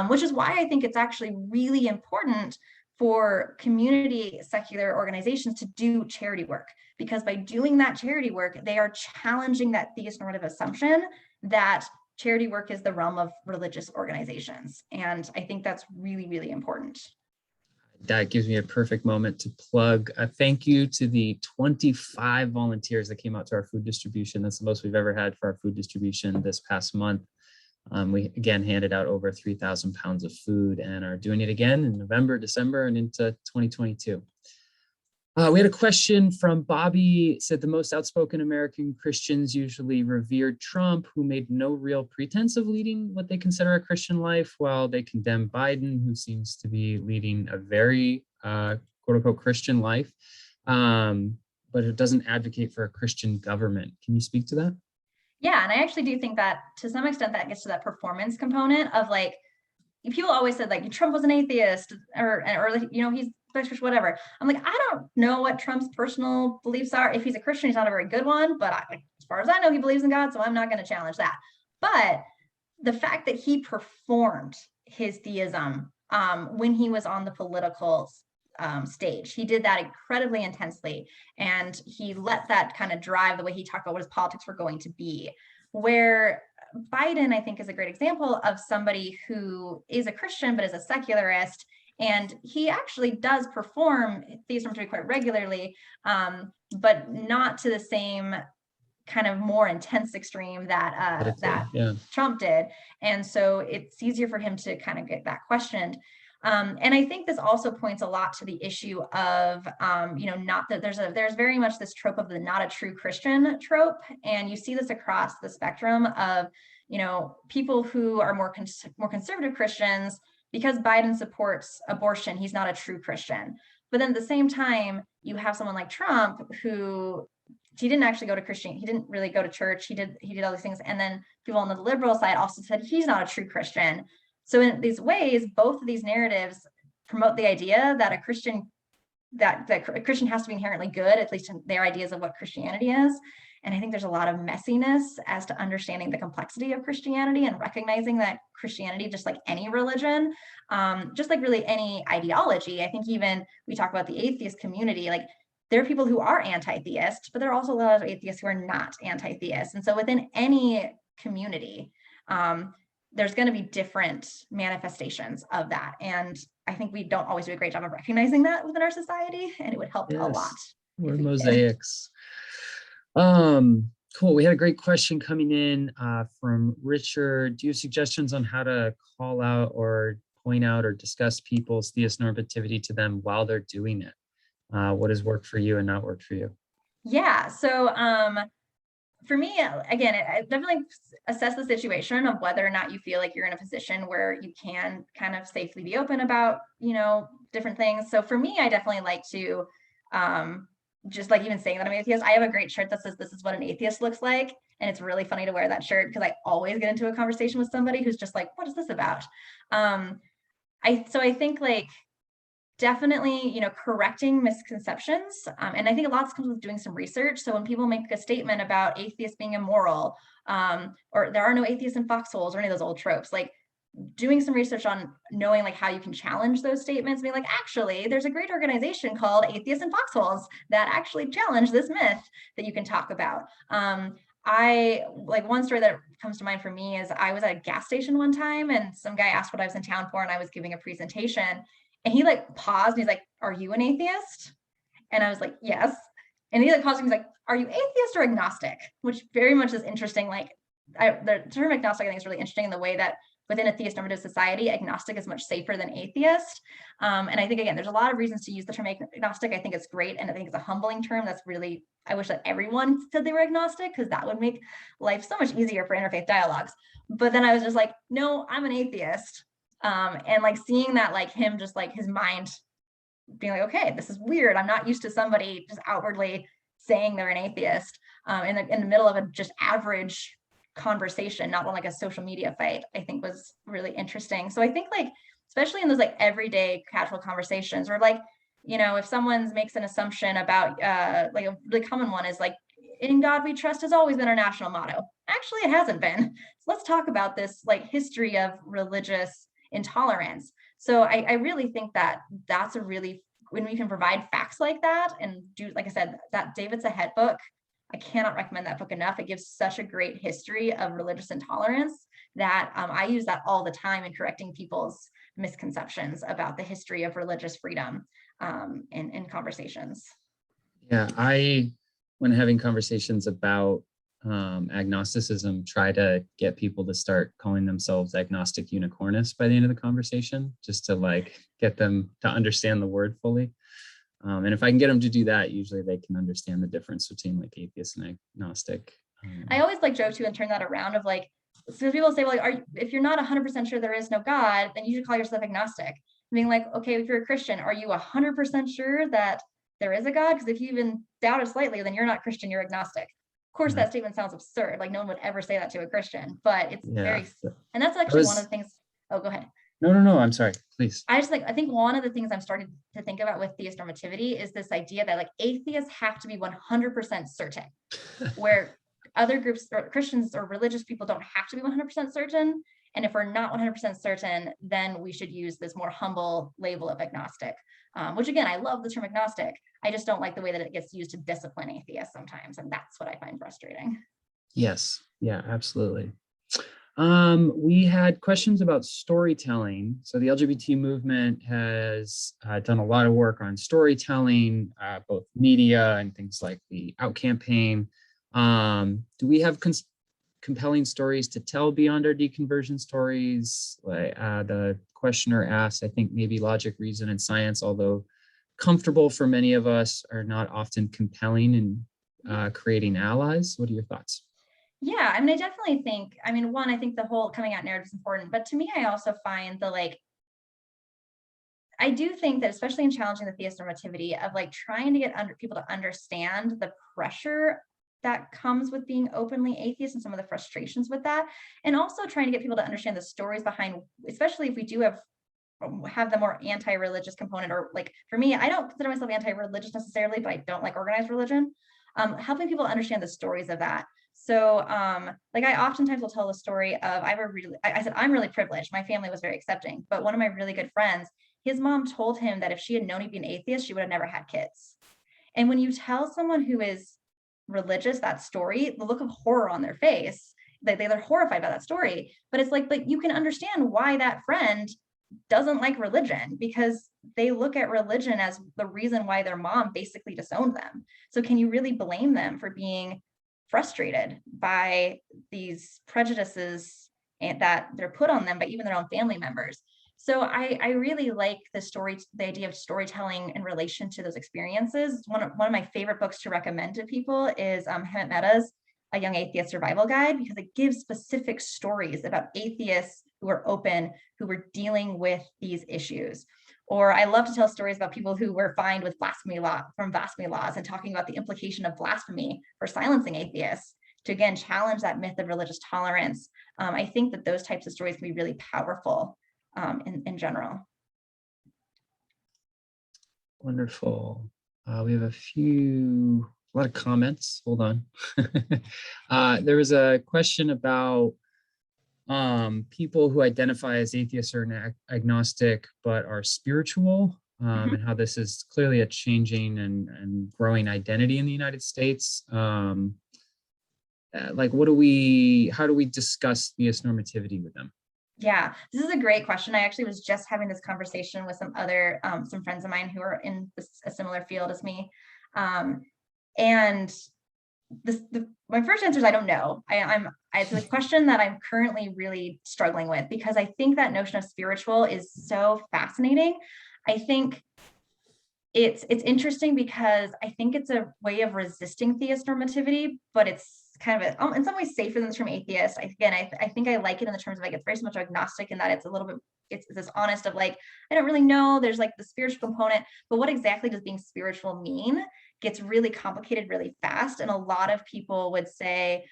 Which is why I think it's actually really important for community secular organizations to do charity work, because by doing that charity work, they are challenging that theist normative assumption that charity work is the realm of religious organizations. And I think that's really, really important. That gives me a perfect moment to plug a thank you to the 25 volunteers that came out to our food distribution. That's the most we've ever had for our food distribution this past month. We again handed out over 3,000 pounds of food and are doing it again in November, December, and into 2022. We had a question from Bobby. It said the most outspoken American Christians usually revered Trump, who made no real pretense of leading what they consider a Christian life, while they condemn Biden, who seems to be leading a very quote unquote Christian life, but it doesn't advocate for a Christian government. Can you speak to that? Yeah, and I actually do think that to some extent that gets to that performance component of like, people always said like Trump was an atheist or he's whatever. I'm like, I don't know what Trump's personal beliefs are. If he's a Christian, he's not a very good one, but as far as I know, he believes in God, so I'm not going to challenge that. But the fact that he performed his theism when he was on the political stage, he did that incredibly intensely, and he let that kind of drive the way he talked about what his politics were going to be. Where Biden, I think, is a great example of somebody who is a Christian, but is a secularist. And he actually does perform theism quite regularly, but not to the same kind of more intense extreme that Trump did. And so it's easier for him to kind of get that questioned. And I think this also points a lot to the issue of, not that there's very much this trope of the not a true Christian trope. And you see this across the spectrum of, people who are more conservative Christians. Because Biden supports abortion, he's not a true Christian. But then at the same time, you have someone like Trump who he didn't actually go to Christian. He didn't really go to church. He did all these things. And then people on the liberal side also said he's not a true Christian. So in these ways, both of these narratives promote the idea that a Christian has to be inherently good, at least in their ideas of what Christianity is. And I think there's a lot of messiness as to understanding the complexity of Christianity and recognizing that Christianity, just like any religion, just like really any ideology, I think even we talk about the atheist community, like there are people who are anti-theist, but there are also a lot of atheists who are not anti-theist. And so within any community, there's going to be different manifestations of that. And I think we don't always do a great job of recognizing that within our society, and it would help a lot. We're mosaics. Cool. We had a great question coming in from Richard. Do you have suggestions on how to call out or point out or discuss people's theist normativity to them while they're doing it? What has worked for you and not worked for you? Yeah. So for me, again, I definitely assess the situation of whether or not you feel like you're in a position where you can kind of safely be open about, different things. So for me, I definitely like to just like even saying that I'm an atheist. I have a great shirt that says, "This is what an atheist looks like." And it's really funny to wear that shirt because I always get into a conversation with somebody who's just like, "What is this about?" I think like definitely, correcting misconceptions. And I think a lot comes with doing some research. So when people make a statement about atheists being immoral, or there are no atheists in foxholes or any of those old tropes, like doing some research on knowing like how you can challenge those statements, being like, actually, there's a great organization called Atheists in Foxholes that actually challenge this myth that you can talk about. I like one story that comes to mind for me is I was at a gas station one time and some guy asked what I was in town for and I was giving a presentation and he like paused and he's like, "Are you an atheist?" And I was like, "Yes." And he like paused and he's like, "Are you atheist or agnostic?" Which very much is interesting. Like the term agnostic I think is really interesting in the way that within a theist normative society, agnostic is much safer than atheist. And I think, again, there's a lot of reasons to use the term agnostic. I think it's great. And I think it's a humbling term. That's really, I wish that everyone said they were agnostic because that would make life so much easier for interfaith dialogues. But then I was just like, no, I'm an atheist. And like seeing that, like him, just like his mind being like, okay, this is weird. I'm not used to somebody just outwardly saying they're an atheist in the middle of a just average conversation, not on like a social media fight, I think was really interesting. So I think like, especially in those like everyday casual conversations or like, if someone makes an assumption about like a really common one is like, "In God we trust" has always been our national motto. Actually, it hasn't been. So let's talk about this like history of religious intolerance. So I really think that that's a really, when we can provide facts like that and do, like I said, that David's a Head book, I cannot recommend that book enough. It gives such a great history of religious intolerance that I use that all the time in correcting people's misconceptions about the history of religious freedom in conversations. Yeah, when having conversations about agnosticism, try to get people to start calling themselves agnostic unicornists by the end of the conversation, just to like get them to understand the word fully. And if I can get them to do that, usually they can understand the difference between like atheist and agnostic. I always like joke to and turn that around of like, so people say, well, like, if you're not 100% sure there is no God, then you should call yourself agnostic. Being like, okay, if you're a Christian, are you 100% sure that there is a God? Because if you even doubt it slightly, then you're not Christian, you're agnostic. Of course, that statement sounds absurd. Like no one would ever say that to a Christian, but it's very, and that's actually one of the things. Oh, go ahead. No, I'm sorry, please. I think one of the things I'm starting to think about with theistnormativity is this idea that like atheists have to be 100% certain, where other groups or Christians or religious people don't have to be 100% certain. And if we're not 100% certain, then we should use this more humble label of agnostic, which again, I love the term agnostic. I just don't like the way that it gets used to discipline atheists sometimes. And that's what I find frustrating. Yes, yeah, absolutely. We had questions about storytelling. So the LGBT movement has done a lot of work on storytelling, both media and things like the Out campaign. Do we have compelling stories to tell beyond our deconversion stories? The questioner asked, I think maybe logic, reason, and science, although comfortable for many of us, are not often compelling in creating allies. What are your thoughts? Yeah, I mean, I definitely think, I mean, one, I think the whole coming out narrative is important, but to me, I also find the like, I do think that especially in challenging the theistnormativity of like trying to get people to understand the pressure that comes with being openly atheist and some of the frustrations with that, and also trying to get people to understand the stories behind, especially if we do have the more anti-religious component, or like for me, I don't consider myself anti-religious necessarily, but I don't like organized religion. Helping people understand the stories of that. So like I oftentimes will tell the story of I said, I'm really privileged. My family was very accepting, but one of my really good friends, his mom told him that if she had known he'd be an atheist, she would have never had kids. And when you tell someone who is religious that story, the look of horror on their face, they're horrified by that story. But it's like, but you can understand why that friend doesn't like religion, because they look at religion as the reason why their mom basically disowned them. So can you really blame them for being frustrated by these prejudices that they're put on them by even their own family members? So I really like the idea of storytelling in relation to those experiences. One of my favorite books to recommend to people is Hemant Mehta's A Young Atheist Survival Guide, because it gives specific stories about atheists who are open, who were dealing with these issues. Or I love to tell stories about people who were fined with blasphemy laws and talking about the implication of blasphemy for silencing atheists to, again, challenge that myth of religious tolerance. I think that those types of stories can be really powerful in general. Wonderful. We have a lot of comments. Hold on. There was a question about people who identify as atheists or agnostic but are spiritual, and how this is clearly a changing and growing identity in the United States. Like, how do we discuss theistnormativity with them? Yeah, this is a great question. I actually was just having this conversation with some friends of mine who are in a similar field as me. And my first answer is I don't know. It's a question that I'm currently really struggling with, because I think that notion of spiritual is so fascinating. I think it's interesting because I think it's a way of resisting theistnormativity, but it's kind of in some ways safer than the term atheist. I think I like it in the terms of like it's very much agnostic in that it's a little bit, it's this honest of like, I don't really know, there's like the spiritual component, but what exactly does being spiritual mean gets really complicated really fast. And a lot of people would say,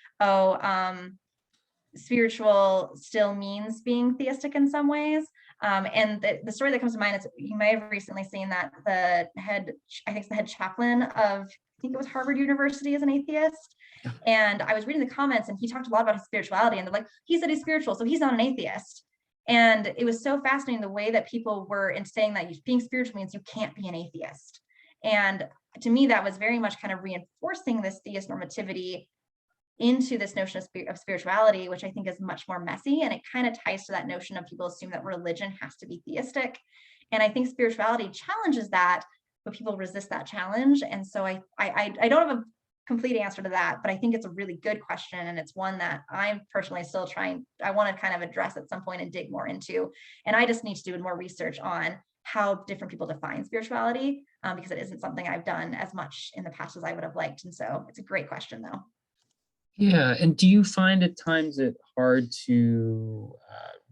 spiritual still means being theistic in some ways. And the story that comes to mind is, you may have recently seen that the head chaplain of, I think it was Harvard University, is an atheist. And I was reading the comments and he talked a lot about his spirituality, and they're like, he said he's spiritual, so he's not an atheist. And it was so fascinating the way that people were in saying that being spiritual means you can't be an atheist. And to me, that was very much kind of reinforcing this theistnormativity into this notion of spirituality, which I think is much more messy. And it kind of ties to that notion of people assume that religion has to be theistic. And I think spirituality challenges that, but people resist that challenge. And so I don't have a complete answer to that, but I think it's a really good question. And it's one that I'm personally still I want to kind of address at some point and dig more into. And I just need to do more research on how different people define spirituality, because it isn't something I've done as much in the past as I would have liked. And so it's a great question though. Yeah, and do you find at times it hard to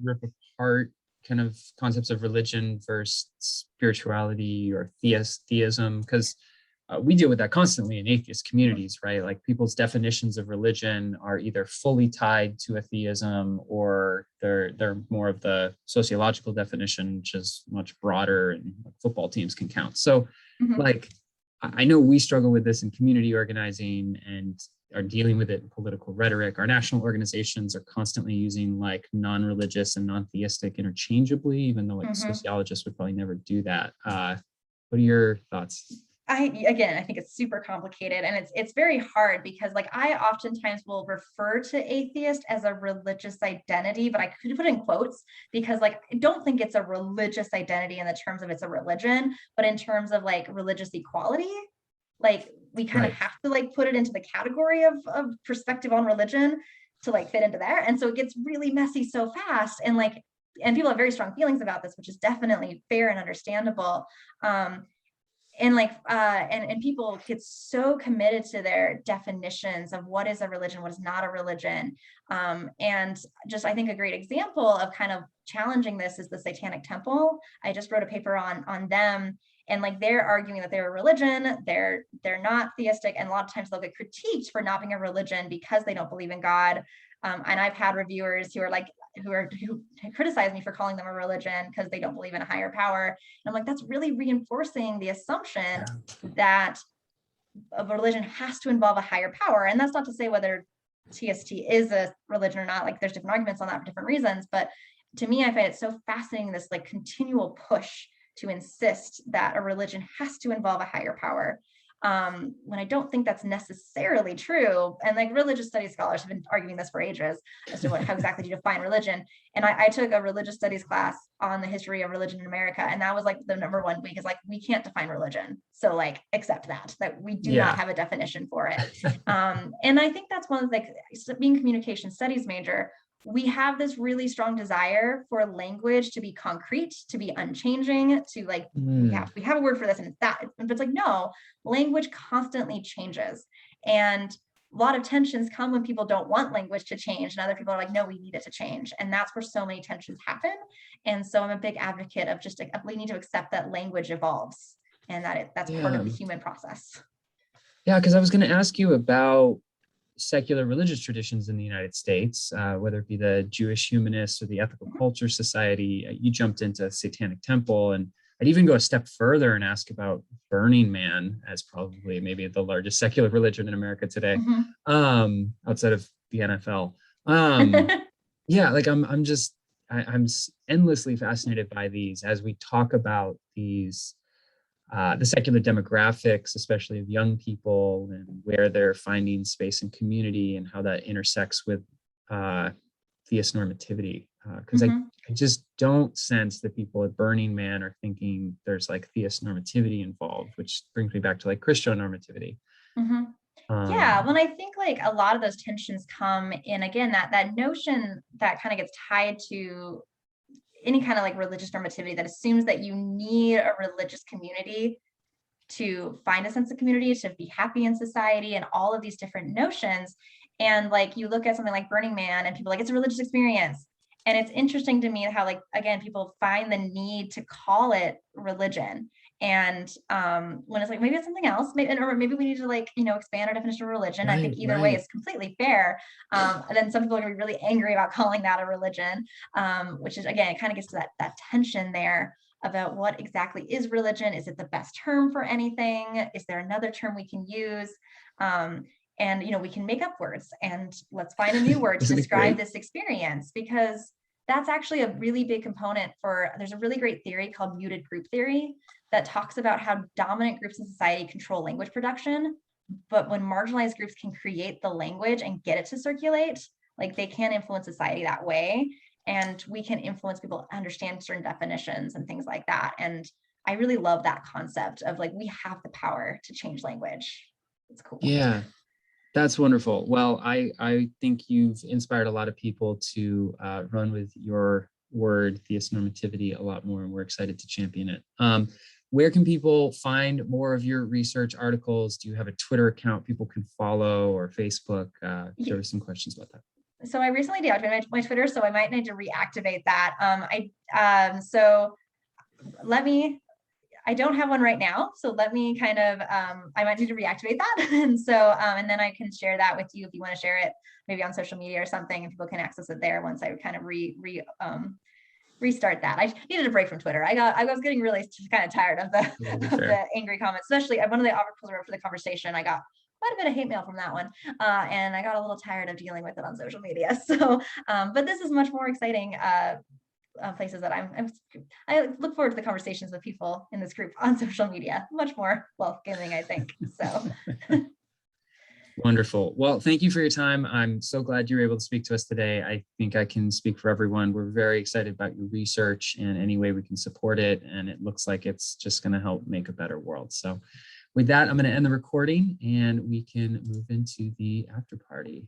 rip apart kind of concepts of religion versus spirituality or theism? Because we deal with that constantly in atheist communities, right? Like people's definitions of religion are either fully tied to a theism, or they're more of the sociological definition, which is much broader, and football teams can count. So, like, I know we struggle with this in community organizing and are dealing with it in political rhetoric. Our national organizations are constantly using like non-religious and non-theistic interchangeably, even though like sociologists would probably never do that. What are your thoughts? I think it's super complicated, and it's very hard because like I oftentimes will refer to atheist as a religious identity, but I could put it in quotes because like I don't think it's a religious identity in the terms of it's a religion, but in terms of like religious equality, like we kind of have to like put it into the category of perspective on religion to like fit into there. And so it gets really messy so fast, and people have very strong feelings about this, which is definitely fair and understandable. And people get so committed to their definitions of what is a religion, what is not a religion. And just, I think a great example of kind of challenging this is the Satanic Temple. I just wrote a paper on them, and like they're arguing that they're a religion, they're not theistic, and a lot of times they'll get critiqued for not being a religion because they don't believe in God. And I've had reviewers who criticize me for calling them a religion because they don't believe in a higher power. And I'm like, that's really reinforcing the assumption that a religion has to involve a higher power. And that's not to say whether TST is a religion or not. Like there's different arguments on that for different reasons. But to me, I find it so fascinating, this like continual push to insist that a religion has to involve a higher power. When I don't think that's necessarily true. And like religious studies scholars have been arguing this for ages as to how exactly do you define religion. And I took a religious studies class on the history of religion in America. And that was like the number one week is like, we can't define religion. So like, accept that we do not have a definition for it. And I think that's one of like being a communication studies major, we have this really strong desire for language to be concrete, to be unchanging, to like, we have a word for this and it's that, but it's like, no, language constantly changes. And a lot of tensions come when people don't want language to change, and other people are like, no, we need it to change. And that's where so many tensions happen. And so I'm a big advocate of just like, we need to accept that language evolves and that that's part of the human process. Yeah, because I was going to ask you about secular religious traditions in the United States, whether it be the Jewish Humanists or the Ethical Culture Society. You jumped into Satanic Temple, and I'd even go a step further and ask about Burning Man as probably maybe the largest secular religion in America today, outside of the NFL. Yeah, like I'm endlessly fascinated by these as we talk about these the secular demographics, especially of young people, and where they're finding space and community, and how that intersects with Theistnormativity. Because I just don't sense that people at Burning Man are thinking there's like Theistnormativity involved, which brings me back to like Christonormativity. Yeah, well, I think like a lot of those tensions come in, again, that notion that kind of gets tied to any kind of like religious normativity that assumes that you need a religious community to find a sense of community, to be happy in society, and all of these different notions. And like you look at something like Burning Man and people are like, it's a religious experience. And it's interesting to me how like, again, people find the need to call it religion. And when it's like, maybe it's something else, or maybe we need to like, expand our definition of religion. I think either way is completely fair. And then some people are gonna be really angry about calling that a religion, which is, again, it kind of gets to that tension there about what exactly is religion. Is it the best term for anything? Is there another term we can use? And we can make up words, and let's find a new word to describe this experience, because that's actually a really big component there's a really great theory called muted group theory that talks about how dominant groups in society control language production but when marginalized groups can create the language and get it to circulate, like they can influence society that way. And we can influence people to understand certain definitions and things like that. And I really love that concept of like, we have the power to change language. It's cool. Yeah, that's wonderful. Well, I think you've inspired a lot of people to run with your word, Theistnormativity, a lot more, and we're excited to champion it. Where can people find more of your research articles? Do you have a Twitter account people can follow, or Facebook? There were some questions about that. So I recently deactivated my Twitter, so I might need to reactivate that. So let me, I don't have one right now, so let me kind of, I might need to reactivate that. And so, and then I can share that with you if you want to share it, maybe on social media or something, and people can access it there once I kind of restart that. I needed a break from Twitter. I was getting really kind of tired of the angry comments, especially one of the articles I wrote for the conversation. I got quite a bit of hate mail from that one. And I got a little tired of dealing with it on social media. So, but this is much more exciting places that I look forward to the conversations with people in this group on social media. Much more welcoming, I think. So. Wonderful. Well, thank you for your time. I'm so glad you were able to speak to us today. I think I can speak for everyone. We're very excited about your research and any way we can support it. And it looks like it's just going to help make a better world. So with that, I'm going to end the recording and we can move into the after party.